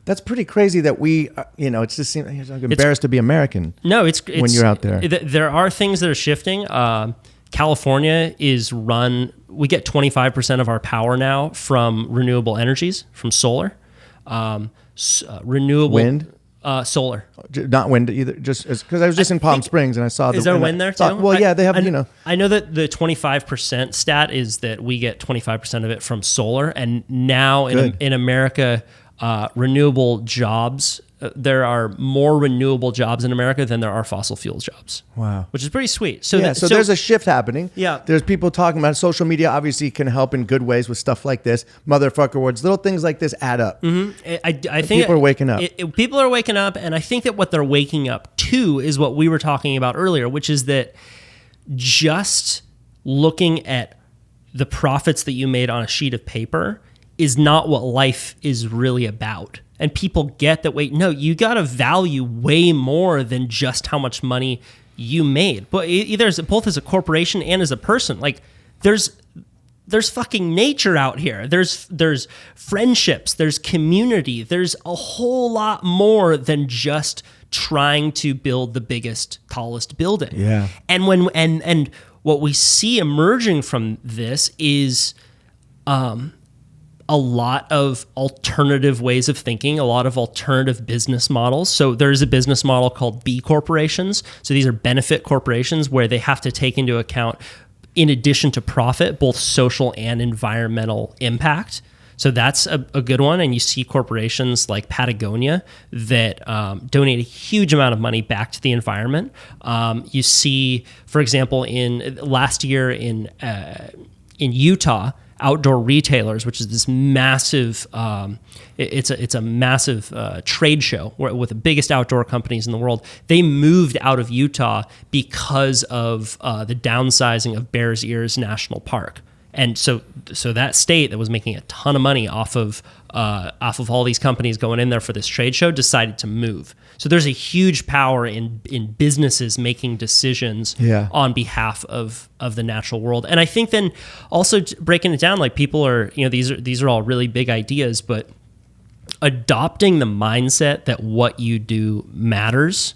That's pretty crazy that we, it's just seems like embarrassed to be American. No, it's when you're out there. There are things that are shifting. California is run. We get 25% of our power now from renewable energies, from solar, renewable wind. Solar, not wind either. Just because I was just in Palm Springs and I saw. Is there wind there too? Well, yeah, they have. I know that the 25% stat is that we get 25% of it from solar, and now in America, renewable jobs. There are more renewable jobs in America than there are fossil fuel jobs. Wow. Which is pretty sweet. So there's a shift happening. Yeah. There's people talking about it. Social media obviously can help in good ways with stuff like this. Motherfucker words, little things like this add up. Mm-hmm. I think people are waking up. People are waking up, and I think that what they're waking up to is what we were talking about earlier, which is that just looking at the profits that you made on a sheet of paper is not what life is really about. And people get that, wait, no, you got to value way more than just how much money you made. But either both as a corporation and as a person, like there's fucking nature out here. There's friendships, there's community, there's a whole lot more than just trying to build the biggest, tallest building. Yeah. And what we see emerging from this is a lot of alternative ways of thinking, a lot of alternative business models. So there's a business model called B corporations. So these are benefit corporations where they have to take into account, in addition to profit, both social and environmental impact. So that's a good one. And you see corporations like Patagonia that donate a huge amount of money back to the environment. You see, for example, last year in Utah, Outdoor Retailers, which is this massive, it's a massive trade show with the biggest outdoor companies in the world. They moved out of Utah because of the downsizing of Bears Ears National Park. And so that state that was making a ton of money off of all these companies going in there for this trade show decided to move. So there's a huge power in businesses making decisions on behalf of the natural world. And I think then also breaking it down, like people are, these are all really big ideas, but adopting the mindset that what you do matters,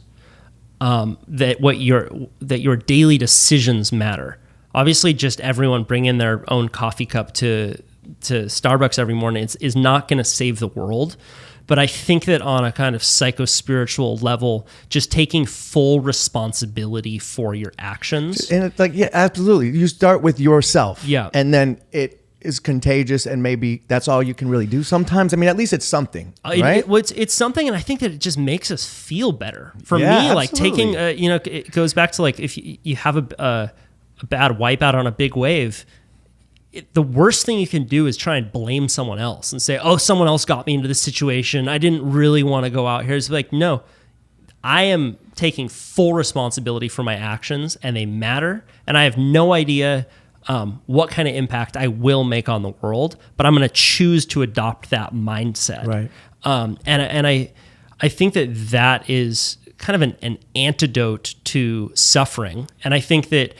that your daily decisions matter. Obviously, just everyone bringing their own coffee cup to Starbucks every morning is not going to save the world. But I think that on a kind of psycho-spiritual level, just taking full responsibility for your actions. And it's like, yeah, absolutely. You start with yourself. Yeah. And then it is contagious, and maybe that's all you can really do sometimes. I mean, at least it's something, right? It's something, and I think that it just makes us feel better. For me, absolutely. like taking, it goes back to like if you have a bad wipeout on a big wave, the worst thing you can do is try and blame someone else and say, oh, someone else got me into this situation. I didn't really want to go out here. It's like, no, I am taking full responsibility for my actions, and they matter. And I have no idea what kind of impact I will make on the world, but I'm going to choose to adopt that mindset. Right. And I think that is kind of an antidote to suffering. And I think that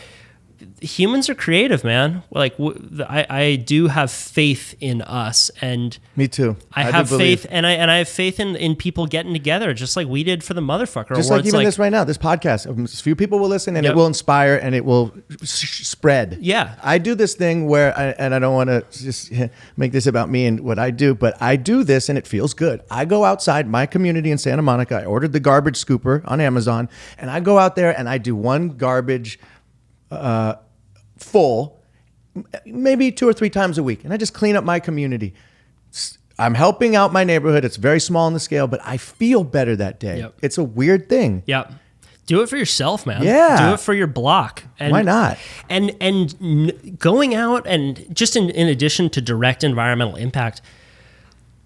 humans are creative, man. Like I do have faith in us, and me too. I have faith, and I have faith in people getting together, just like we did for the Motherfucker. Just like even this right now, this podcast. A few people will listen, and it will inspire, and it will spread. Yeah, I do this thing where, I don't want to just make this about me and what I do, but I do this, and it feels good. I go outside my community in Santa Monica. I ordered the garbage scooper on Amazon, and I go out there and I do one garbage full, maybe 2 or 3 times a week. And I just clean up my community. I'm helping out my neighborhood. It's very small in the scale, but I feel better that day. Yep. It's a weird thing. Yep. Do it for yourself, man. Yeah. Do it for your block. And, why not? And going out and just in addition to direct environmental impact,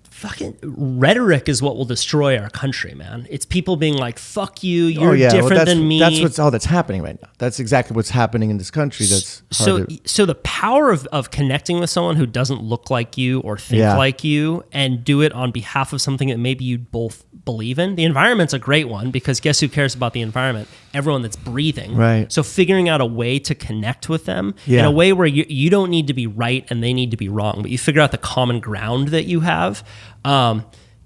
fucking rhetoric is what will destroy our country, man. It's people being like, fuck you, you're different than me. That's that's happening right now. That's exactly what's happening in this country. That's so the power of connecting with someone who doesn't look like you or think like you, and do it on behalf of something that maybe you both believe in. The environment's a great one, because guess who cares about the environment? Everyone that's breathing. Right. So figuring out a way to connect with them in a way where you don't need to be right and they need to be wrong, but you figure out the common ground that you have.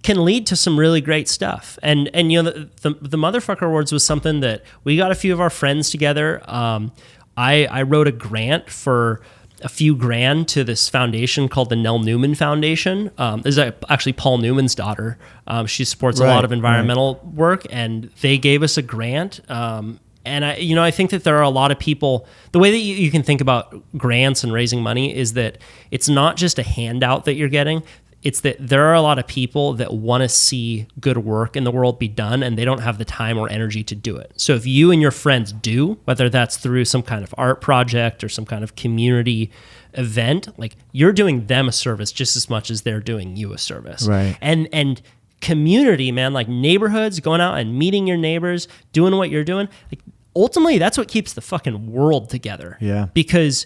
can lead to some really great stuff. And the Motherfucker Awards was something that we got a few of our friends together. I wrote a grant for a few grand to this foundation called the Nell Newman Foundation. This is actually Paul Newman's daughter. She supports a lot of environmental work, and they gave us a grant. And I think that there are a lot of people, the way that you can think about grants and raising money is that it's not just a handout that you're getting. It's that there are a lot of people that want to see good work in the world be done, and they don't have the time or energy to do it. So if you and your friends do, whether that's through some kind of art project or some kind of community event, like you're doing them a service just as much as they're doing you a service. Right. And community, man, like neighborhoods, going out and meeting your neighbors, doing what you're doing, like ultimately that's what keeps the fucking world together. Yeah. Because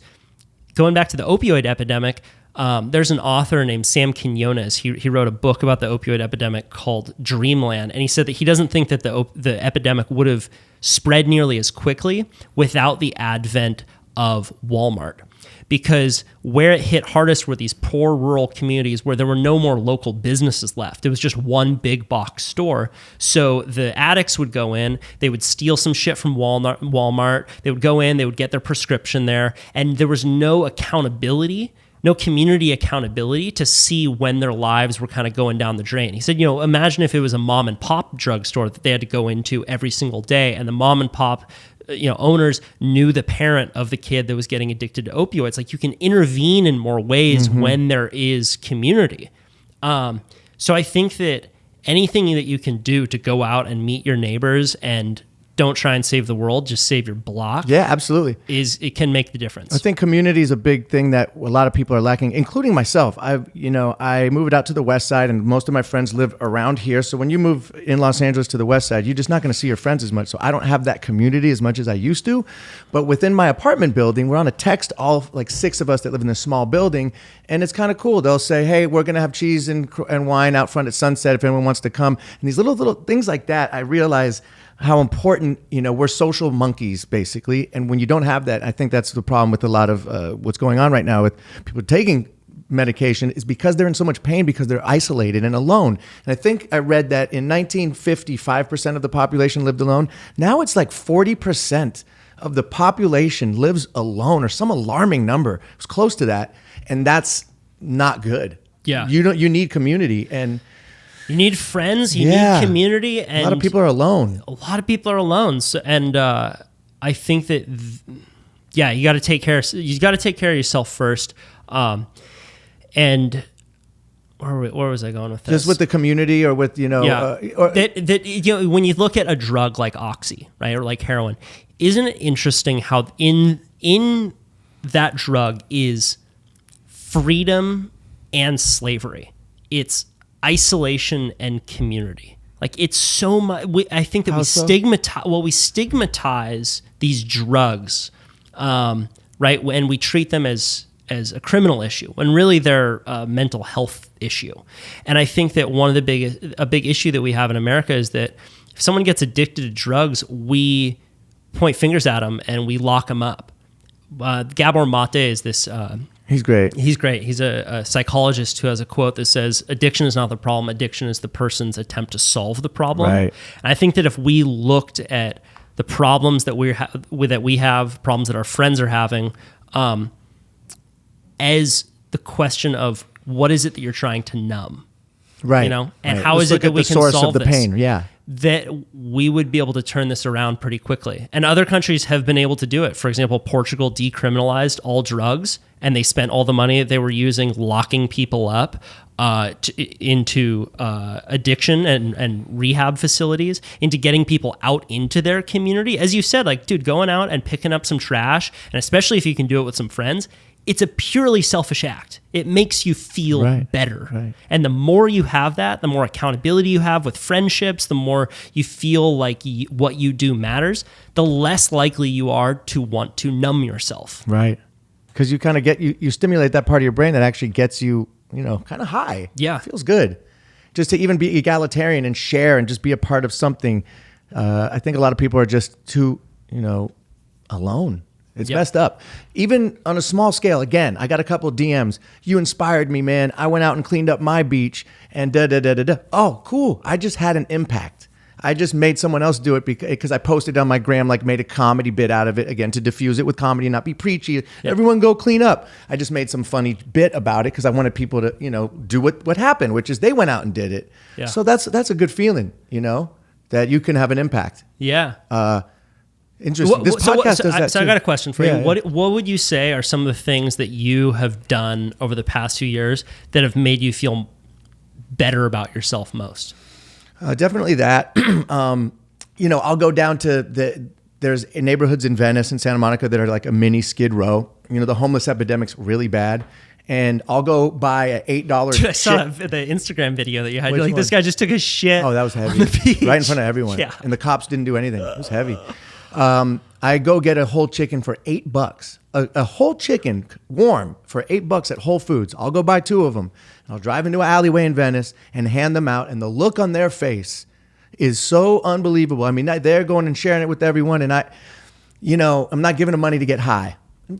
going back to the opioid epidemic, there's an author named Sam Quinones. He wrote a book about the opioid epidemic called Dreamland, and he said that he doesn't think that the epidemic would have spread nearly as quickly without the advent of Walmart. Because where it hit hardest were these poor rural communities where there were no more local businesses left. It was just one big box store. So the addicts would go in, they would steal some shit from Walmart. They would go in, they would get their prescription there, and there was no accountability, no community accountability to see when their lives were kind of going down the drain. He said, imagine if it was a mom and pop drugstore that they had to go into every single day, and the mom and pop owners knew the parent of the kid that was getting addicted to opioids. Like you can intervene in more ways when there is community. So I think that anything that you can do to go out and meet your neighbors and don't try and save the world, just save your block. Yeah, absolutely. It can make the difference. I think community is a big thing that a lot of people are lacking, including myself. I moved out to the west side, and most of my friends live around here. So when you move in Los Angeles to the west side, you're just not going to see your friends as much. So I don't have that community as much as I used to. But within my apartment building, we're on a text, all like 6 of us that live in this small building, and it's kind of cool. They'll say, hey, we're going to have cheese and wine out front at sunset if anyone wants to come. And these little things like that, I realize how important, we're social monkeys basically. And when you don't have that, I think that's the problem with a lot of what's going on right now with people taking medication is because they're in so much pain because they're isolated and alone. And I think I read that in 1950, 5% of the population lived alone. Now it's like 40% of the population lives alone, or some alarming number. It's close to that. And that's not good. Yeah. You need community, and you need friends, you need community, and a lot of people are alone. So, and I think that you got to take care of yourself first. And where was I going with this? Just with the community, or with when you look at a drug like Oxy, right, or like heroin, isn't it interesting how in that drug is freedom and slavery? It's isolation and community. Like it's so much. I think that we stigmatize these drugs, right? And we treat them as a criminal issue when really they're a mental health issue. And I think that a big issue that we have in America is that if someone gets addicted to drugs, we point fingers at them and we lock them up. Gabor Mate is this. He's great. He's a psychologist who has a quote that says, addiction is not the problem. Addiction is the person's attempt to solve the problem. Right. And I think that if we looked at the problems that we have, problems that our friends are having, as the question of what is it that you're trying to numb? Right. And right. how is it that we can solve the solve this? pain? Yeah. That we would be able to turn this around pretty quickly. And other countries have been able to do it. For example, Portugal decriminalized all drugs, and they spent all the money that they were using locking people up into addiction and rehab facilities, into getting people out into their community. As you said, like, dude, going out and picking up some trash, and especially if you can do it with some friends, it's a purely selfish act. It makes you feel better. Right. And the more you have that, the more accountability you have with friendships, the more you feel like what you do matters, the less likely you are to want to numb yourself. Right. Because you kind of you stimulate that part of your brain that actually gets you, kind of high. Yeah. It feels good. Just to even be egalitarian and share and just be a part of something. I think a lot of people are just too, alone. It's Yep. messed up. Even on a small scale, again, I got a couple of DMs. You inspired me, man. I went out and cleaned up my beach and da-da-da-da-da. Oh, cool. I just had an impact. I just made someone else do it because I posted on my gram, like made a comedy bit out of it, again, to diffuse it with comedy and not be preachy. Yep. Everyone go clean up. I just made some funny bit about it because I wanted people to, do what happened, which is they went out and did it. Yeah. So that's a good feeling, that you can have an impact. Yeah. Interesting. This podcast does that so too. I got a question for you. Yeah. What would you say are some of the things that you have done over the past few years that have made you feel better about yourself most? Definitely that. I'll go down to there's neighborhoods in Venice and Santa Monica that are like a mini Skid Row. The homeless epidemic's really bad. And I'll go buy an $8 Dude, I saw shit. the Instagram video that you had. Which You're like, one? this guy just took a shit. Oh, that was heavy. On the beach. Right in front of everyone. Yeah. And the cops didn't do anything. It was heavy. I go get a whole chicken for $8. A whole chicken warm for $8 at Whole Foods. I'll go buy 2 of them. I'll drive into an alleyway in Venice and hand them out. And the look on their face is so unbelievable. I mean, they're going and sharing it with everyone. And I'm not giving them money to get high.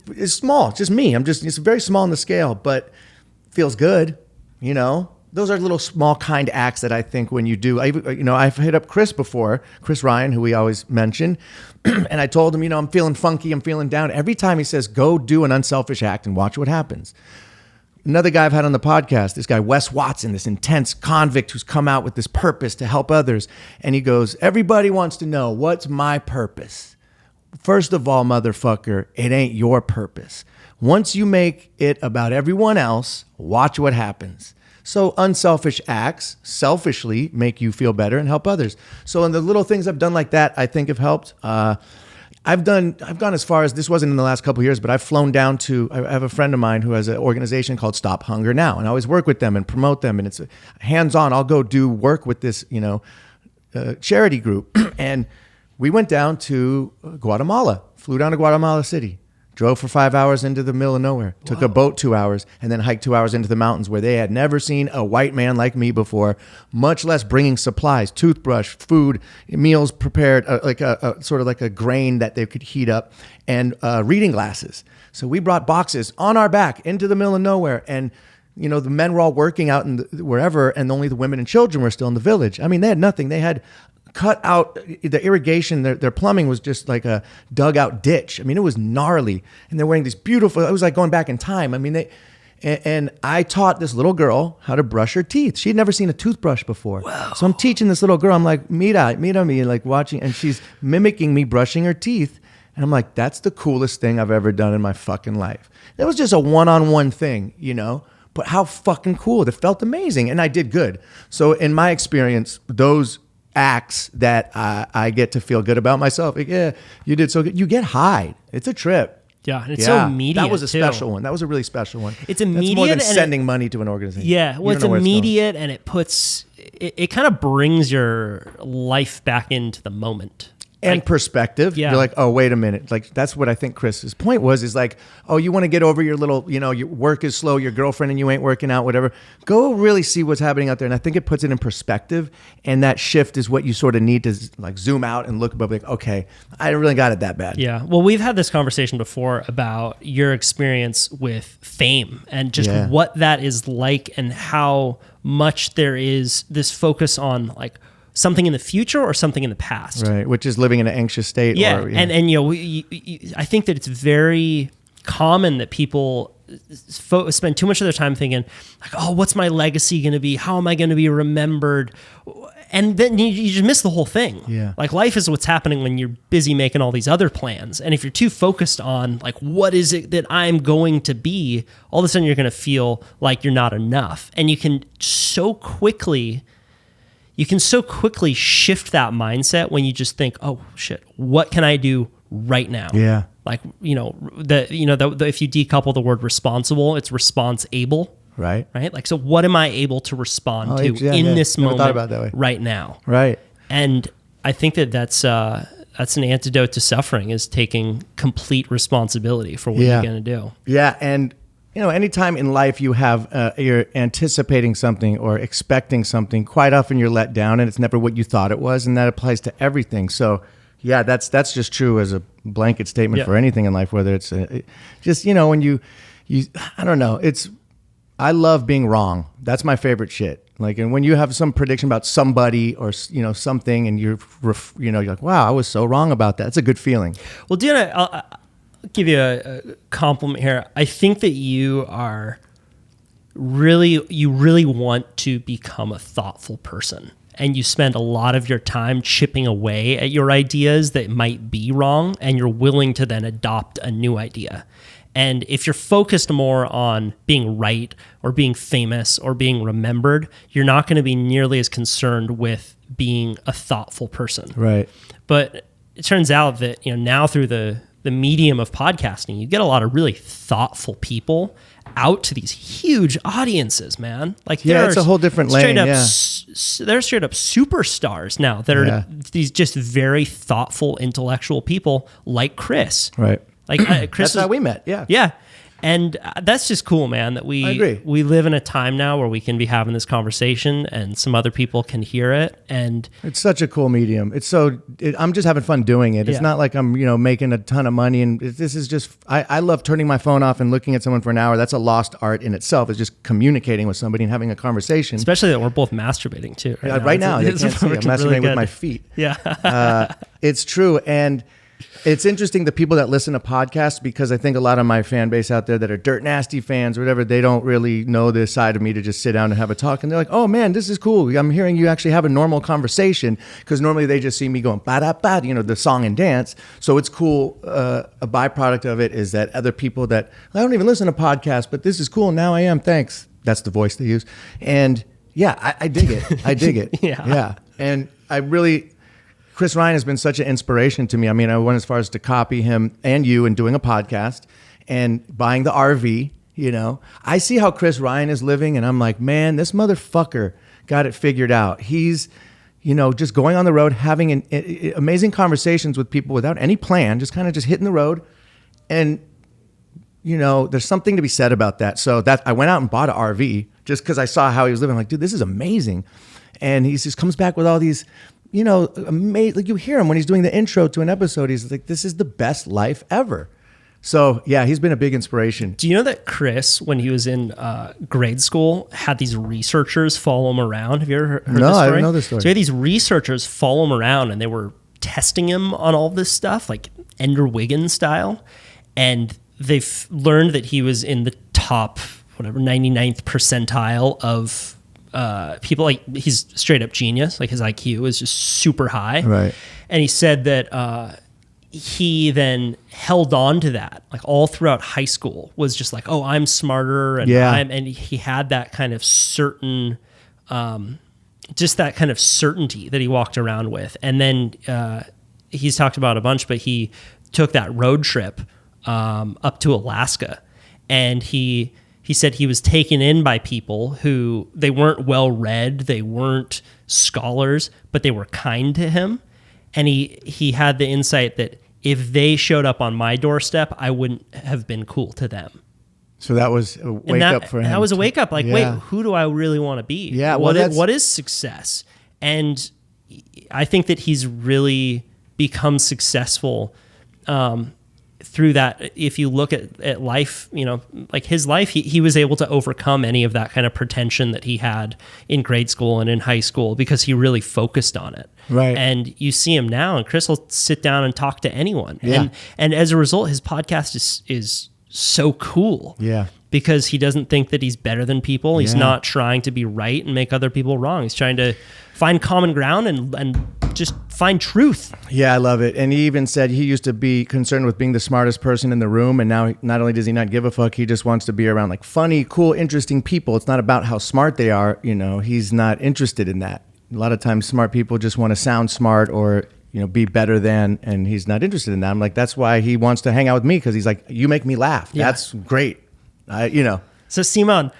It's small. It's just me. It's very small in the scale, but feels good. Those are little small kind acts that I think when you do, I've hit up Chris before, Chris Ryan, who we always mention. And I told him, I'm feeling funky. I'm feeling down. Every time he says, go do an unselfish act and watch what happens. Another guy I've had on the podcast, this guy, Wes Watson, this intense convict who's come out with this purpose to help others. And he goes, everybody wants to know, what's my purpose? First of all, motherfucker, it ain't your purpose. Once you make it about everyone else, watch what happens. So unselfish acts selfishly make you feel better and help others. So in the little things I've done like that, I think have helped. I've gone as far as, this wasn't in the last couple of years, but I've flown down to, I have a friend of mine who has an organization called Stop Hunger Now, and I always work with them and promote them, and it's hands-on. I'll go do work with this, charity group. And we went down to Guatemala, flew down to Guatemala City, drove for 5 hours into the middle of nowhere, took a boat 2 hours, and then hiked 2 hours into the mountains where they had never seen a white man like me before, much less bringing supplies, toothbrush, food, meals prepared, like a sort of like a grain that they could heat up, and reading glasses. So we brought boxes on our back into the middle of nowhere, and the men were all working out in wherever, and only the women and children were still in the village. I mean, they had nothing. They had cut out the irrigation. Their plumbing was just like a dug out ditch. I mean, it was gnarly. And they're wearing these beautiful, it was like going back in time. I mean, and I taught this little girl how to brush her teeth. She'd never seen a toothbrush before. Wow. So I'm teaching this little girl. I'm like, mira me, like watching, and she's mimicking me brushing her teeth. And I'm like, that's the coolest thing I've ever done in my fucking life. It was just a one-on-one thing, but how fucking cool. It felt amazing. And I did good. So in my experience, those acts that I get to feel good about myself. Like, yeah, you did so good. You get high. It's a trip. Yeah, and it's so immediate. That was a too. special one. That was a really special one. It's immediate. That's more than and sending money to an organization. Yeah, well, You it's don't know where immediate, and it kind of brings your life back into the moment. And perspective. Yeah. You're like, oh, wait a minute. Like, that's what I think Chris's point was, is like, oh, you want to get over your little, your work is slow, your girlfriend and you ain't working out, whatever. Go really see what's happening out there. And I think it puts it in perspective. And that shift is what you sort of need to like zoom out and look above, like, okay, I really got it that bad. Yeah. Well, we've had this conversation before about your experience with fame and just what that is like and how much there is this focus on like something in the future or something in the past. Right, which is living in an anxious state. Yeah, or, and I think that it's very common that people spend too much of their time thinking, like, oh, what's my legacy going to be? How am I going to be remembered? And then you just miss the whole thing. Yeah. Like, life is what's happening when you're busy making all these other plans. And if you're too focused on, like, what is it that I'm going to be, all of a sudden you're going to feel like you're not enough. And you can so quickly shift that mindset when you just think, oh shit, what can I do right now? Yeah. Like, if you decouple the word responsible, it's response-able. Right. Right. Like, so what am I able to respond to in this Never moment thought about it that way. right now? Right. And I think that's an antidote to suffering, is taking complete responsibility for what you're going to do. Yeah. And, anytime in life you have, you're anticipating something or expecting something, quite often you're let down and it's never what you thought it was. And that applies to everything. So, Yeah, that's just true as a blanket statement for anything in life, whether it's just, when you, I don't know, I love being wrong. That's my favorite shit. Like, and when you have some prediction about somebody or, something and you're like, wow, I was so wrong about that. It's a good feeling. Well, Dan, I'll give you a compliment here. I think that you really want to become a thoughtful person. And you spend a lot of your time chipping away at your ideas that might be wrong, and you're willing to then adopt a new idea. And if you're focused more on being right or being famous or being remembered, you're not going to be nearly as concerned with being a thoughtful person. Right. But it turns out that now through the medium of podcasting, you get a lot of really thoughtful people out to these huge audiences, man. Like, it's a whole different lane. They're straight up superstars now that are these just very thoughtful, intellectual people like Chris. Right. Like Chris. That's how we met. Yeah. Yeah. And that's just cool, man, that I agree. we live in a time now where we can be having this conversation and some other people can hear it. And it's such a cool medium. I'm just having fun doing it. It's not like I'm, making a ton of money. And this is just, I love turning my phone off and looking at someone for an hour. That's a lost art in itself. It's just communicating with somebody and having a conversation. Especially that we're both masturbating too. Right now, they can't see. I'm masturbating really with my feet. Yeah. It's true. And it's interesting, the people that listen to podcasts, because I think a lot of my fan base out there that are Dirt Nasty fans or whatever, they don't really know this side of me to just sit down and have a talk. And they're like, oh man, this is cool. I'm hearing you actually have a normal conversation, because normally they just see me going, ba-da-ba, the song and dance. So it's cool. A byproduct of it is that other people that, I don't even listen to podcasts, but this is cool. Now I am. Thanks. That's the voice they use. And yeah, I dig it. I dig it. Yeah. And I really... Chris Ryan has been such an inspiration to me. I mean, I went as far as to copy him and you in doing a podcast and buying the RV, I see how Chris Ryan is living and I'm like, man, this motherfucker got it figured out. He's, just going on the road, having amazing conversations with people without any plan, just kind of just hitting the road. And, there's something to be said about that. So that I went out and bought an RV just because I saw how he was living. I'm like, dude, this is amazing. And he just comes back with all these, amazing, like you hear him when he's doing the intro to an episode, he's like, this is the best life ever. So yeah, he's been a big inspiration. Do you know that Chris, when he was in grade school, had these researchers follow him around? Have you ever heard this story? No, I didn't know this story. So he had these researchers follow him around and they were testing him on all this stuff, like Ender Wiggins style. And they've learned that he was in the top, 99th percentile of people. Like, he's straight up genius. Like, his IQ is just super high. Right. And he said that he then held on to that, like all throughout high school, was just like, oh, I'm smarter. And and he had that kind of certain, just that kind of certainty that he walked around with. And then he's talked about a bunch, but he took that road trip up to Alaska, and he said he was taken in by people who, they weren't well read, they weren't scholars, but they were kind to him. And he had the insight that if they showed up on my doorstep, I wouldn't have been cool to them. So that was a wake up for him. That was a wake up. Like, wait, who do I really want to be? Yeah. What is success? And I think that he's really become successful through that. If you look at life, like his life, he was able to overcome any of that kind of pretension that he had in grade school and in high school, because he really focused on it. Right. And you see him now, and Chris will sit down and talk to anyone. Yeah. And as a result, his podcast is so cool. Yeah. Because he doesn't think that he's better than people. He's not trying to be right and make other people wrong. He's trying to find common ground and just find truth. Yeah, I love it. And he even said he used to be concerned with being the smartest person in the room. And now not only does he not give a fuck, he just wants to be around like funny, cool, interesting people. It's not about how smart they are. He's not interested in that. A lot of times smart people just want to sound smart or, be better than, and he's not interested in that. I'm like, that's why he wants to hang out with me. Cause he's like, you make me laugh. Yeah. That's great. So Simon,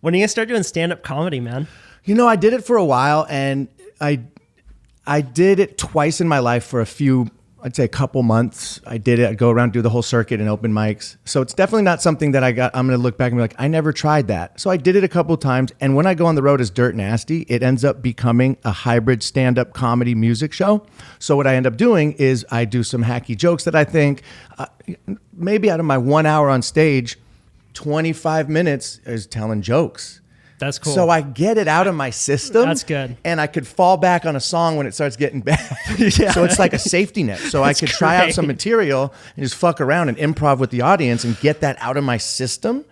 when are you gonna start doing stand-up comedy, man? I did it for a while, and I did it twice in my life for a few I'd say a couple months. I did it. I'd go around, do the whole circuit and open mics. So it's definitely not something that I'm going to look back and be like, I never tried that. So I did it a couple of times. And when I go on the road as Dirt Nasty, it ends up becoming a hybrid stand-up comedy music show. So what I end up doing is I do some hacky jokes that I think maybe out of my 1 hour on stage, 25 minutes is telling jokes. That's cool. So I get it out of my system. That's good. And I could fall back on a song when it starts getting bad. So it's like a safety net. So I could try out some material and just fuck around and improv with the audience and get that out of my system.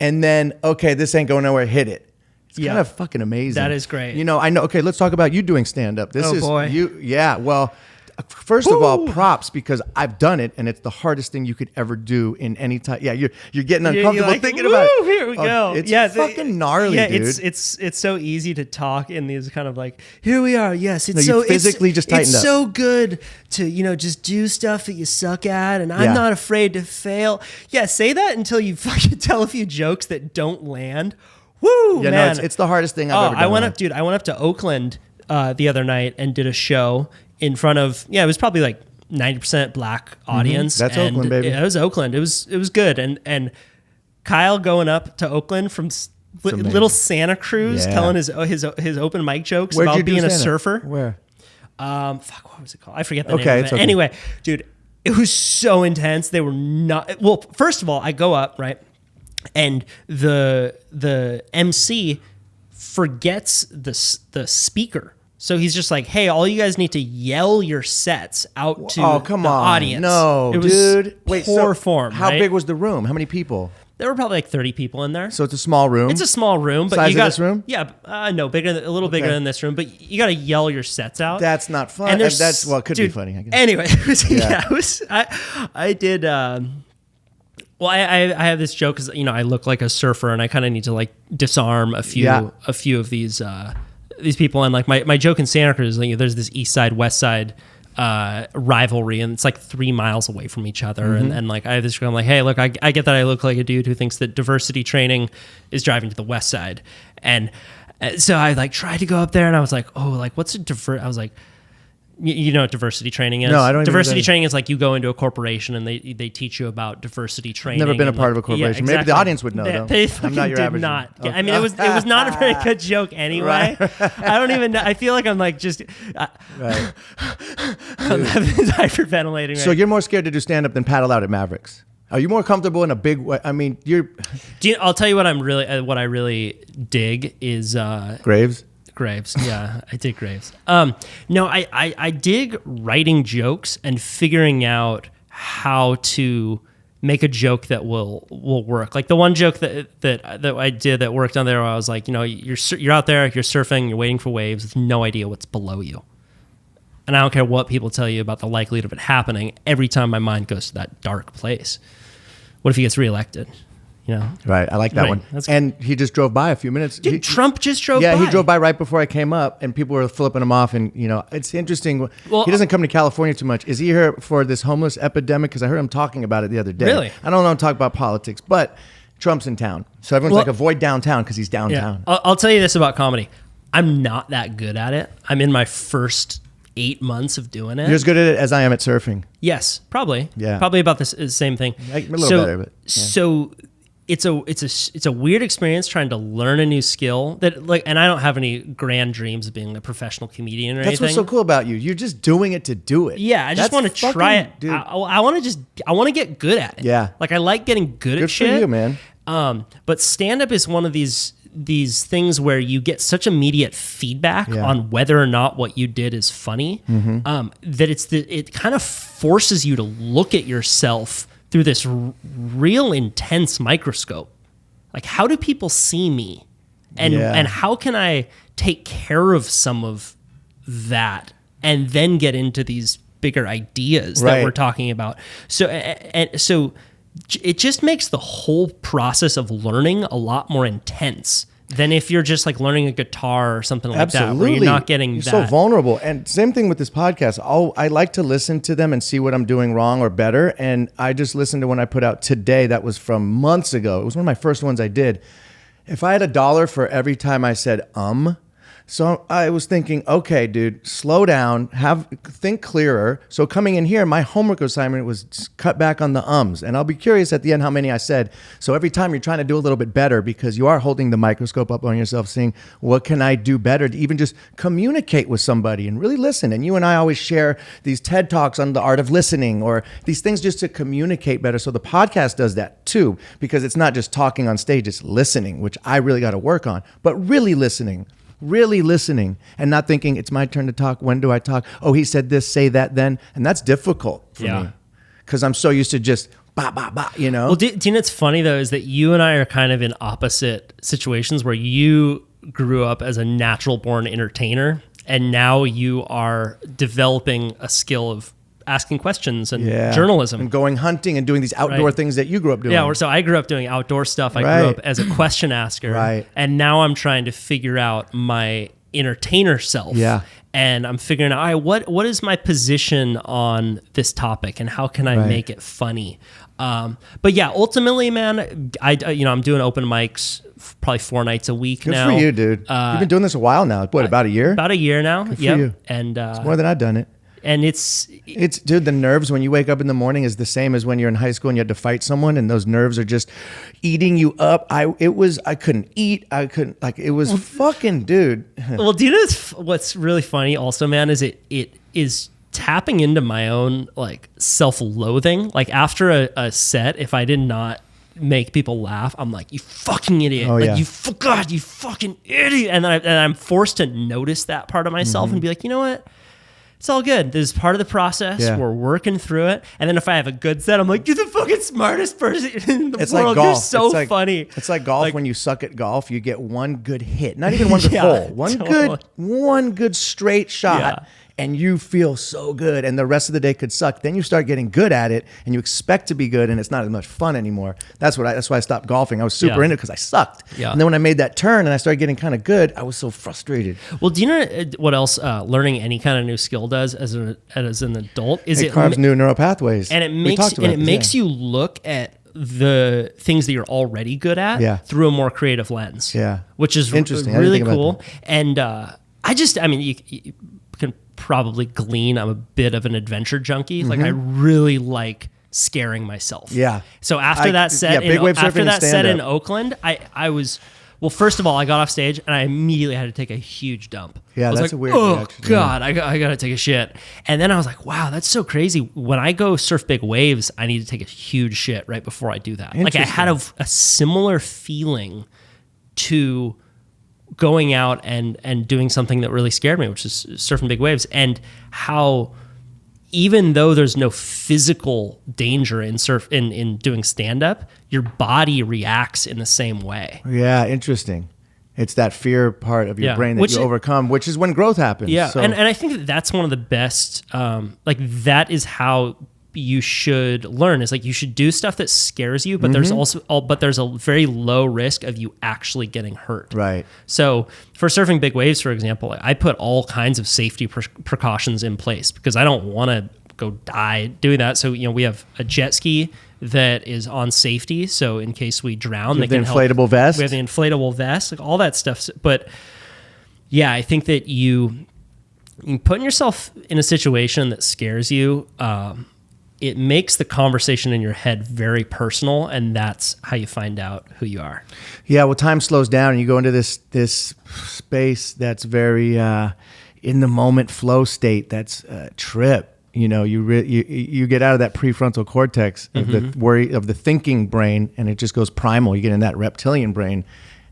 And then, okay, this ain't going nowhere, hit it. It's kind of fucking amazing. That is great. You know, I know. Okay, let's talk about you doing stand-up. This is boy. You. Yeah, well, first of all, props, because I've done it and it's the hardest thing you could ever do in any time. Yeah, you're getting uncomfortable you're like, thinking about it. Here we go. It's yeah, fucking gnarly, dude. It's so easy to talk in these kind of like, here we are. Yes, it's No, you so physically just tightened it's up. so good to just do stuff that you suck at, and I'm Yeah. not afraid to fail. Yeah, say that until you fucking tell a few jokes that don't land. Woo, Yeah, man. no, it's the hardest thing I've ever done. I went up to Oakland the other night and did a show in front of, it was probably like 90% black audience. That's and Oakland, baby. It was Oakland. It was good. And Kyle going up to Oakland from amazing. little Santa Cruz, Yeah. telling his open mic jokes Where'd you about do being a stand-up? surfer. Where? What was it called? I forget the Okay, name of it's it. okay. Anyway, dude, it was so intense. They were not, well, first of all, I go up, right? And the MC forgets the speaker. So he's just like, hey, all you guys need to yell your sets out to the audience. No, it was dude. Wait, poor form. How right? big was the room? How many people? There were probably like 30 people in there. So it's a small room. It's a small room, but Size you of got this room? Yeah, no, a little bigger than this room. But you got to yell your sets out. That's not fun. And there's- That's it could be dude, funny. I guess. Anyway, I did. Well, I have this joke because I look like a surfer and I kind of need to like disarm a few of these people, and like my joke in Santa Cruz is like, there's this East Side West Side rivalry, and it's like 3 miles away from each other, and like I have this joke, I'm like, hey, look, I get that I look like a dude who thinks that diversity training is driving to the West Side, and so I like tried to go up there and I was like, oh, like what's I was like, you know what diversity training is? No, I don't. Diversity training is like you go into a corporation and they teach you about diversity training. Never been a part of a like, corporation. Yeah, Maybe the audience would know, though. They I'm not your did average. not. Okay. I mean, it was not a very good joke anyway. I don't even know. I feel like I'm like just Right. I'm hyperventilating. Right? So you're more scared to do stand up than paddle out at Mavericks. Are you more comfortable in a big way? I mean, I'll tell you what what I really dig is Graves. Graves. Yeah, I dig Graves. No, I dig writing jokes and figuring out how to make a joke that will work. Like the one joke that I did that worked on there, where I was like, you're out there, you're surfing, you're waiting for waves with no idea what's below you. And I don't care what people tell you about the likelihood of it happening. Every time my mind goes to that dark place. What if he gets reelected? Right. I like that one. And he just drove by a few minutes. Dude, Trump just drove by. Yeah, he drove by right before I came up, and people were flipping him off. And, it's interesting. Well, he doesn't come to California too much. Is he here for this homeless epidemic? Because I heard him talking about it the other day. Really? I don't know him talk about politics, but Trump's in town. So everyone's like, avoid downtown because he's downtown. Yeah. I'll tell you this about comedy. I'm not that good at it. I'm in my first 8 months of doing it. You're as good at it as I am at surfing. Yes, probably. Yeah. Probably about the same thing. A little better, but yeah. So it's a weird experience trying to learn a new skill that and I don't have any grand dreams of being a professional comedian or anything. That's what's so cool about you. You're just doing it to do it. Yeah, I just want to try it. Dude. I want to get good at it. Yeah. Like I like getting good at shit. Good for you, man. But stand up is one of these things where you get such immediate feedback on whether or not what you did is funny, that it kind of forces you to look at yourself through this real intense microscope. Like, how do people see me? And how can I take care of some of that and then get into these bigger ideas that we're talking about? So it just makes the whole process of learning a lot more intense than if you're just like learning a guitar or something like that, where you're not getting you're that. so vulnerable. And same thing with this podcast. I like to listen to them and see what I'm doing wrong or better. And I just listened to one I put out today that was from months ago. It was one of my first ones I did. If I had $1 for every time I said, So I was thinking, okay, dude, slow down, think clearer. So coming in here, my homework assignment was cut back on the ums. And I'll be curious at the end how many I said. So every time you're trying to do a little bit better because you are holding the microscope up on yourself, saying, what can I do better to even just communicate with somebody and really listen? And you and I always share these TED Talks on the art of listening or these things just to communicate better. So the podcast does that too, because it's not just talking on stage, it's listening, which I really got to work on, but really listening and not thinking it's my turn to talk. When do I talk? Oh, he said this, say that then. And that's difficult for me because I'm so used to just bah, bah, bah, you know? Well, do you know what's funny though, is that you and I are kind of in opposite situations where you grew up as a natural born entertainer and now you are developing a skill of asking questions and journalism and going hunting and doing these outdoor things that you grew up doing. Yeah, so I grew up doing outdoor stuff. I grew up as a question asker, and now I'm trying to figure out my entertainer self. Yeah, and I'm figuring out, all right, what is my position on this topic, and how can I make it funny? But yeah, ultimately, man, I'm doing open mics probably 4 nights a week now. Good for you, dude. You've been doing this a while now. What, about a year? About a year now. Good for you. And it's more than I've done it. And it's dude, the nerves when you wake up in the morning is the same as when you're in high school and you had to fight someone and those nerves are just eating you up. I couldn't eat. It was fucking, dude. Well, do you know what's really funny also, man, is it is tapping into my own like self-loathing. Like after a set, if I did not make people laugh, I'm like, you fucking idiot. Oh, like you fucking idiot. And then I'm forced to notice that part of myself and be like, you know what? It's all good. This is part of the process. Yeah. We're working through it. And then if I have a good set, I'm like, you're the fucking smartest person in the world. Like golf. You're so funny. It's like golf. When you suck at golf, you get one good hit. Not even one good hole. One good straight shot. Yeah. And you feel so good, and the rest of the day could suck. Then you start getting good at it, and you expect to be good, and it's not as much fun anymore. That's why I stopped golfing. I was super into it because I sucked. Yeah. And then when I made that turn and I started getting kind of good, I was so frustrated. Well, do you know what else learning any kind of new skill does as an adult? It carves new neural pathways. And it makes you look at the things that you're already good at through a more creative lens. Yeah. Which is interesting. Really cool. And you can probably glean I'm a bit of an adventure junkie. Like I really like scaring myself. Yeah. So after that set in Oakland, I was, well, first of all, I got off stage and I immediately had to take a huge dump. Yeah, that's like, a weird reaction. Oh God, I got to take a shit. And then I was like, wow, that's so crazy. When I go surf big waves, I need to take a huge shit right before I do that. Like I had a similar feeling to going out and doing something that really scared me, which is surfing big waves, and how even though there's no physical danger in doing stand-up, your body reacts in the same way. Yeah, interesting. It's that fear part of your brain that you overcome, which is when growth happens. Yeah, so. And I think that's one of the best, that is how you should learn, is like you should do stuff that scares you, but there's a very low risk of you actually getting hurt. Right. So for surfing big waves, for example, I put all kinds of safety precautions in place because I don't want to go die doing that. So, we have a jet ski that is on safety. So in case we drown, they can help. Inflatable vest. We have the inflatable vest, like all that stuff. But yeah, I think that you putting yourself in a situation that scares you, it makes the conversation in your head very personal, and that's how you find out who you are. Yeah, well, time slows down, and you go into this space that's very in the moment flow state. That's a trip. You get out of that prefrontal cortex of the thinking brain, and it just goes primal. You get in that reptilian brain,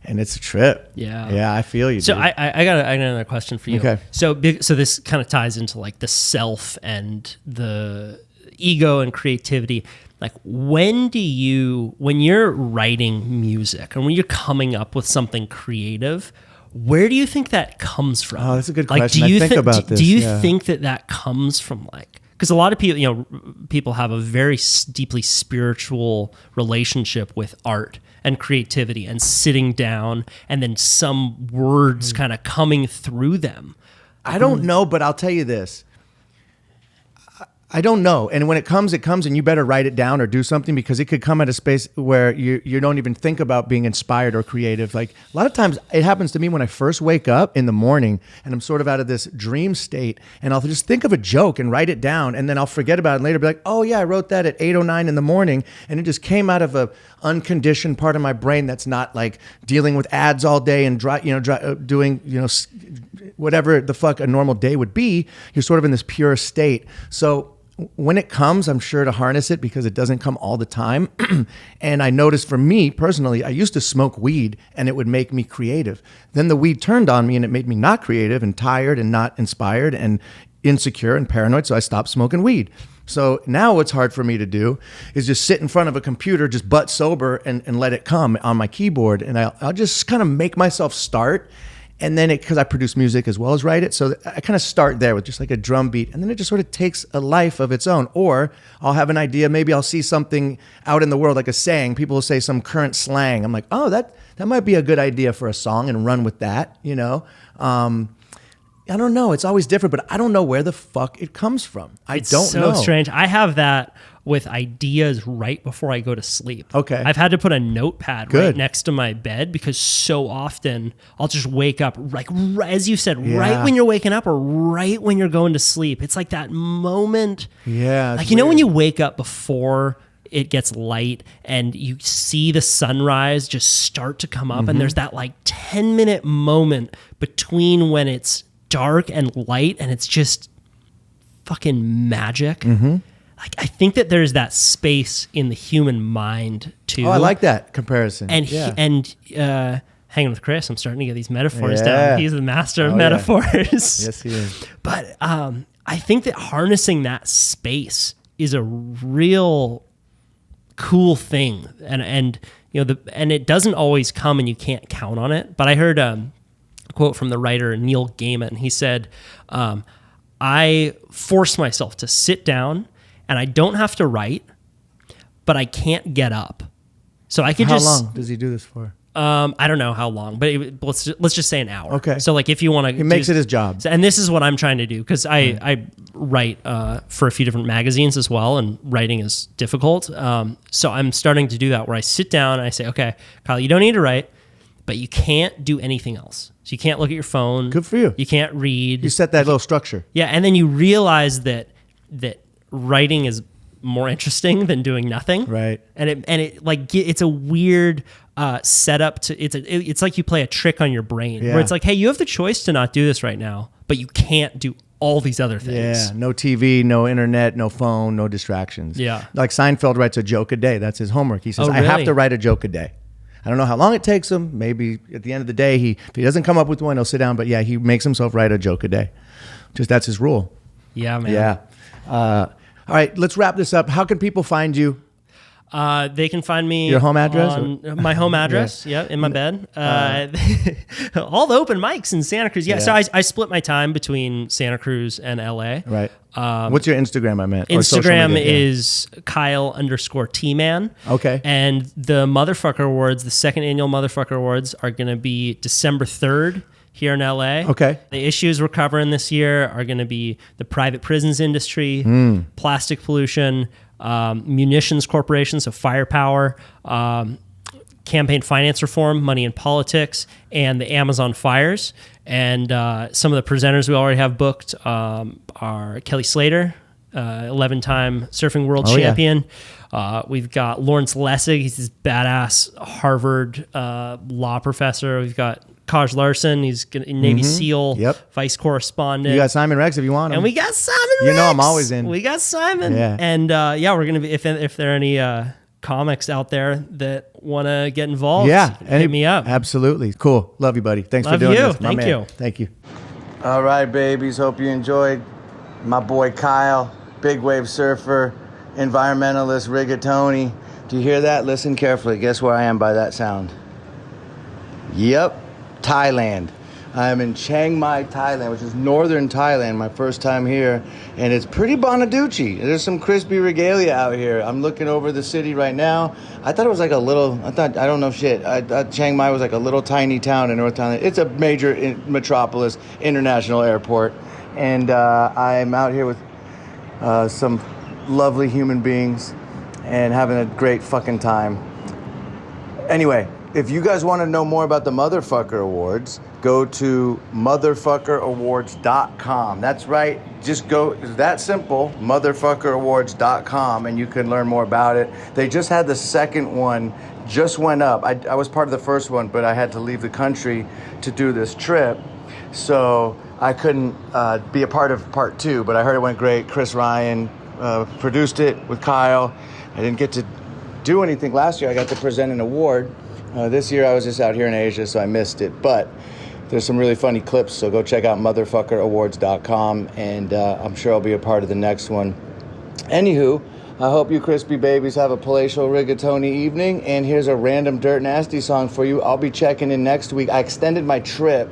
and it's a trip. Yeah, I feel you. So dude. I got another question for you. Okay. So this kind of ties into like the self and the ego and creativity. Like when you're writing music and when you're coming up with something creative, where do you think that comes from? Oh, that's a good question. I think about this. Do you think that comes from because a lot of people, people have a very deeply spiritual relationship with art and creativity and sitting down and then some words kind of coming through them. I don't know, but I'll tell you this. I don't know. And when it comes, and you better write it down or do something, because it could come at a space where you don't even think about being inspired or creative. Like a lot of times it happens to me when I first wake up in the morning and I'm sort of out of this dream state, and I'll just think of a joke and write it down, and then I'll forget about it and later be like, oh yeah, I wrote that at 8:09 in the morning, and it just came out of a unconditioned part of my brain that's not like dealing with ads all day and doing whatever the fuck a normal day would be. You're sort of in this pure state. So when it comes, I'm sure to harness it, because it doesn't come all the time. And I noticed for me personally, I used to smoke weed and it would make me creative. Then the weed turned on me and it made me not creative and tired and not inspired and insecure and paranoid. So I stopped smoking weed. So now what's hard for me to do is just sit in front of a computer, just butt sober, and let it come on my keyboard. And I'll just kind of make myself start. And then because I produce music as well as write it, so I kind of start there with just like a drum beat, and then it just sort of takes a life of its own. Or I'll have an idea, maybe I'll see something out in the world, like a saying. People will say some current slang. I'm like, oh, that might be a good idea for a song, and run with that, I don't know. It's always different, but I don't know where the fuck it comes from. It's don't know. It's so strange. I have that with ideas right before I go to sleep. Okay. I've had to put a notepad right next to my bed, because so often I'll just wake up, like, as you said, right when you're waking up or right when you're going to sleep. It's like that moment. Yeah. Like, when you wake up before it gets light and you see the sunrise just start to come up, and there's that like 10-minute moment between when it's dark and light, and it's just fucking magic. Like, I think that there's that space in the human mind too. Oh, I like that comparison. And hanging with Chris, I'm starting to get these metaphors down. He's the master of metaphors. Yeah. Yes, he is. But I think that harnessing that space is a real cool thing, and it doesn't always come, and you can't count on it. But I heard a quote from the writer Neil Gaiman. He said, I force myself to sit down, and I don't have to write, but I can't get up. So I could How long does he do this for? I don't know how long, but let's just say an hour. Okay. So like, if you want to, he makes it his job. And this is what I'm trying to do, because I write for a few different magazines as well, and writing is difficult. So I'm starting to do that, where I sit down and I say, okay, Kyle, you don't need to write, but you can't do anything else. So you can't look at your phone. Good for you. You can't read. You set that little structure. Yeah, and then you realize that writing is more interesting than doing nothing. Right. And it like, it's a weird setup to it's like you play a trick on your brain, where it's like, hey, you have the choice to not do this right now, but you can't do all these other things. Yeah, no TV, no internet, no phone, no distractions. Yeah. Like Seinfeld writes a joke a day. That's his homework. He says, Oh, I have really? to write a joke a day. I don't know how long it takes him. Maybe at the end of the day, if he doesn't come up with one, he'll sit down. But yeah, he makes himself write a joke a day. Just that's his rule. Yeah, man. Yeah. All right, let's wrap this up. How can people find you? They can find me. Your home address? On my home address. Yeah, in my bed. All the open mics in Santa Cruz. Yeah. So I split my time between Santa Cruz and LA. Right. What's your Instagram? I meant or social Instagram media? is Kyle_Thiermann. Okay. And the Motherfucker Awards, the second annual Motherfucker Awards, are going to be December 3rd here in LA. Okay. The issues we're covering this year are going to be the private prisons industry, plastic pollution, munitions corporations, so firepower, campaign finance reform, money in politics, and the Amazon fires. And some of the presenters we already have booked are Kelly Slater, 11-time surfing world champion. Yeah. We've got Lawrence Lessig. He's this badass Harvard law professor. We've got Kaj Larson. He's a Navy SEAL, vice correspondent. You got Simon Rex if you want him. And we got Simon Rex. You know I'm always in. We got Simon. Yeah. And we're going to be, if there are any comics out there that want to get involved, hit me up. Absolutely. Cool. Love you, buddy. Thanks Love for doing you. this. Thank you. Thank you. All right, babies. Hope you enjoyed my boy Kyle, big wave surfer, environmentalist, rigatoni. Do you hear that? Listen carefully. Guess where I am by that sound? Yep. Thailand. I'm in Chiang Mai, Thailand, which is northern Thailand, my first time here, and it's pretty Bonaducci. There's some crispy regalia out here. I'm looking over the city right now. I thought it was like I don't know shit. I thought Chiang Mai was like a little tiny town in North Thailand. It's a major metropolis, international airport, and I'm out here with some lovely human beings, and having a great fucking time. Anyway, if you guys want to know more about the Motherfucker Awards, go to motherfuckerawards.com. That's right. Just go, it's that simple, motherfuckerawards.com, and you can learn more about it. They just had the second one, just went up. I was part of the first one, but I had to leave the country to do this trip, so I couldn't be a part of part two, but I heard it went great. Chris Ryan produced it with Kyle. I didn't get to do anything last year. I got to present an award. This year I was just out here in Asia, so I missed it. But there's some really funny clips, so go check out motherfuckerawards.com, and I'm sure I'll be a part of the next one. Anywho, I hope you crispy babies have a palatial rigatoni evening, and here's a random Dirt Nasty song for you. I'll be checking in next week. I extended my trip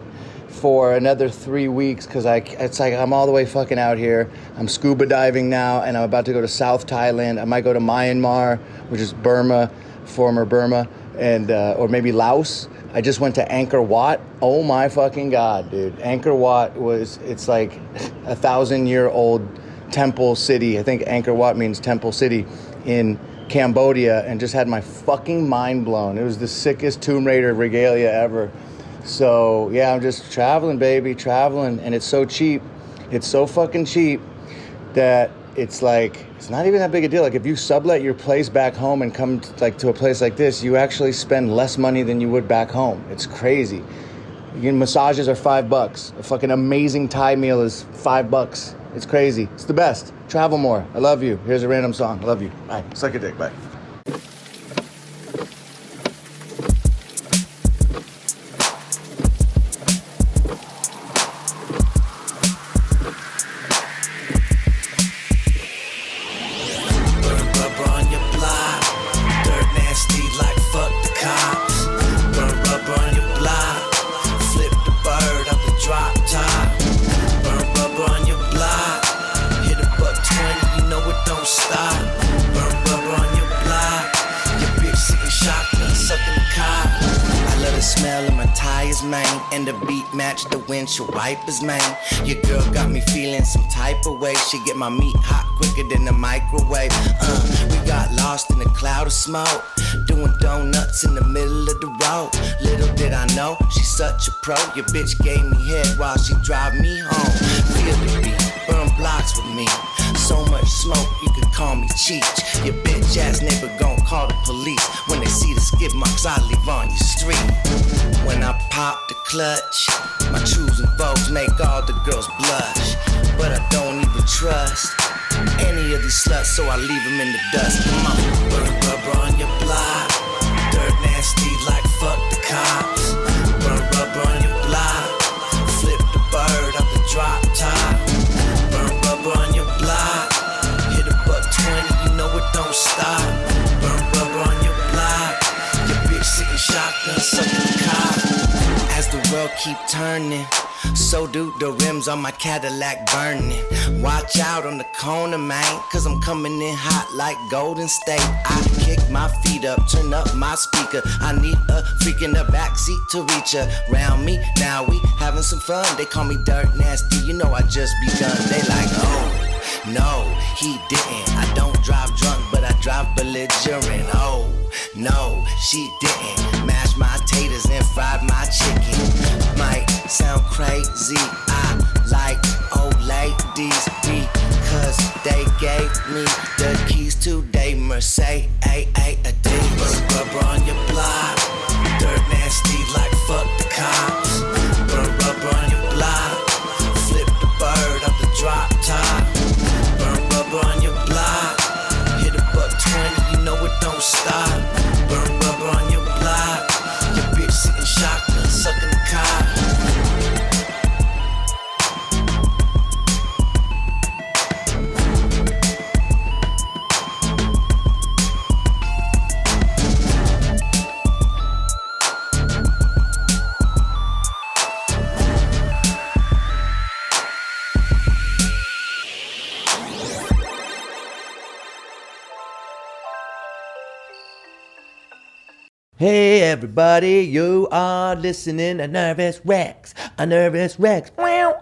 for another 3 weeks because it's like I'm all the way fucking out here. I'm scuba diving now, and I'm about to go to South Thailand. I might go to Myanmar, which is Burma, former Burma, and or maybe Laos. I just went to Angkor Wat. Oh my fucking God, dude. Angkor Wat it's like 1,000-year-old temple city. I think Angkor Wat means temple city in Cambodia, and just had my fucking mind blown. It was the sickest Tomb Raider regalia ever. So yeah, I'm just traveling, baby, traveling, and it's so cheap. It's so fucking cheap that it's like, it's not even that big a deal. Like if you sublet your place back home and come to a place like this, you actually spend less money than you would back home. It's crazy. Massages are $5. A fucking amazing Thai meal is $5. It's crazy. It's the best. Travel more. I love you. Here's a random song. I love you. Bye. Suck a dick. Bye. And the beat matched the windshield wipers, man. Your girl got me feeling some type of way. She get my meat hot quicker than the microwave. We got lost in a cloud of smoke, doing donuts in the middle of the road. Little did I know, she's such a pro. Your bitch gave me head while she drive me home. Feel the beat, burn blocks with me. So much smoke, you could call me Cheech. Your bitch ass neighbor gon' call the police when they see the skid marks I leave on your street. When I pop the clutch, my trues and vogues make all the girls blush. But I don't even trust any of these sluts, so I leave them in the dust. Come on, burn rubber on your block. Dirt nasty like fuck the cops. Burn rubber on your block. Flip the bird off the drop top. Burn rubber on your block. Hit a $1.20, you know it don't stop. Burn rubber on your block. Your bitch sitting shotgun, sucking the cock. As the world keep turning, so do the rims on my Cadillac burning. Watch out on the corner, man, cause I'm coming in hot like Golden State. I kick my feet up, turn up my speaker. I need a freak in the backseat to reach around me. Now we having some fun. They call me Dirt Nasty, you know I just begun. They like, oh, no, he didn't. I don't drive drunk, but I drive belligerent. Oh, no, she didn't. Mash my taters and fried my chicken. Might sound crazy, I like old ladies because they gave me the keys to they Mercedes. Rubber on your block, dirt nasty like fuck the cops. Burn rubber on your block, flip the bird off the drop top. Burn rubber on your block, hit a $1.20, you know it don't stop. Burn rubber on your block, your bitch sitting shotgun, sucking the cock. Hey everybody, you are listening to Nervous Rex. A Nervous Rex. Wow.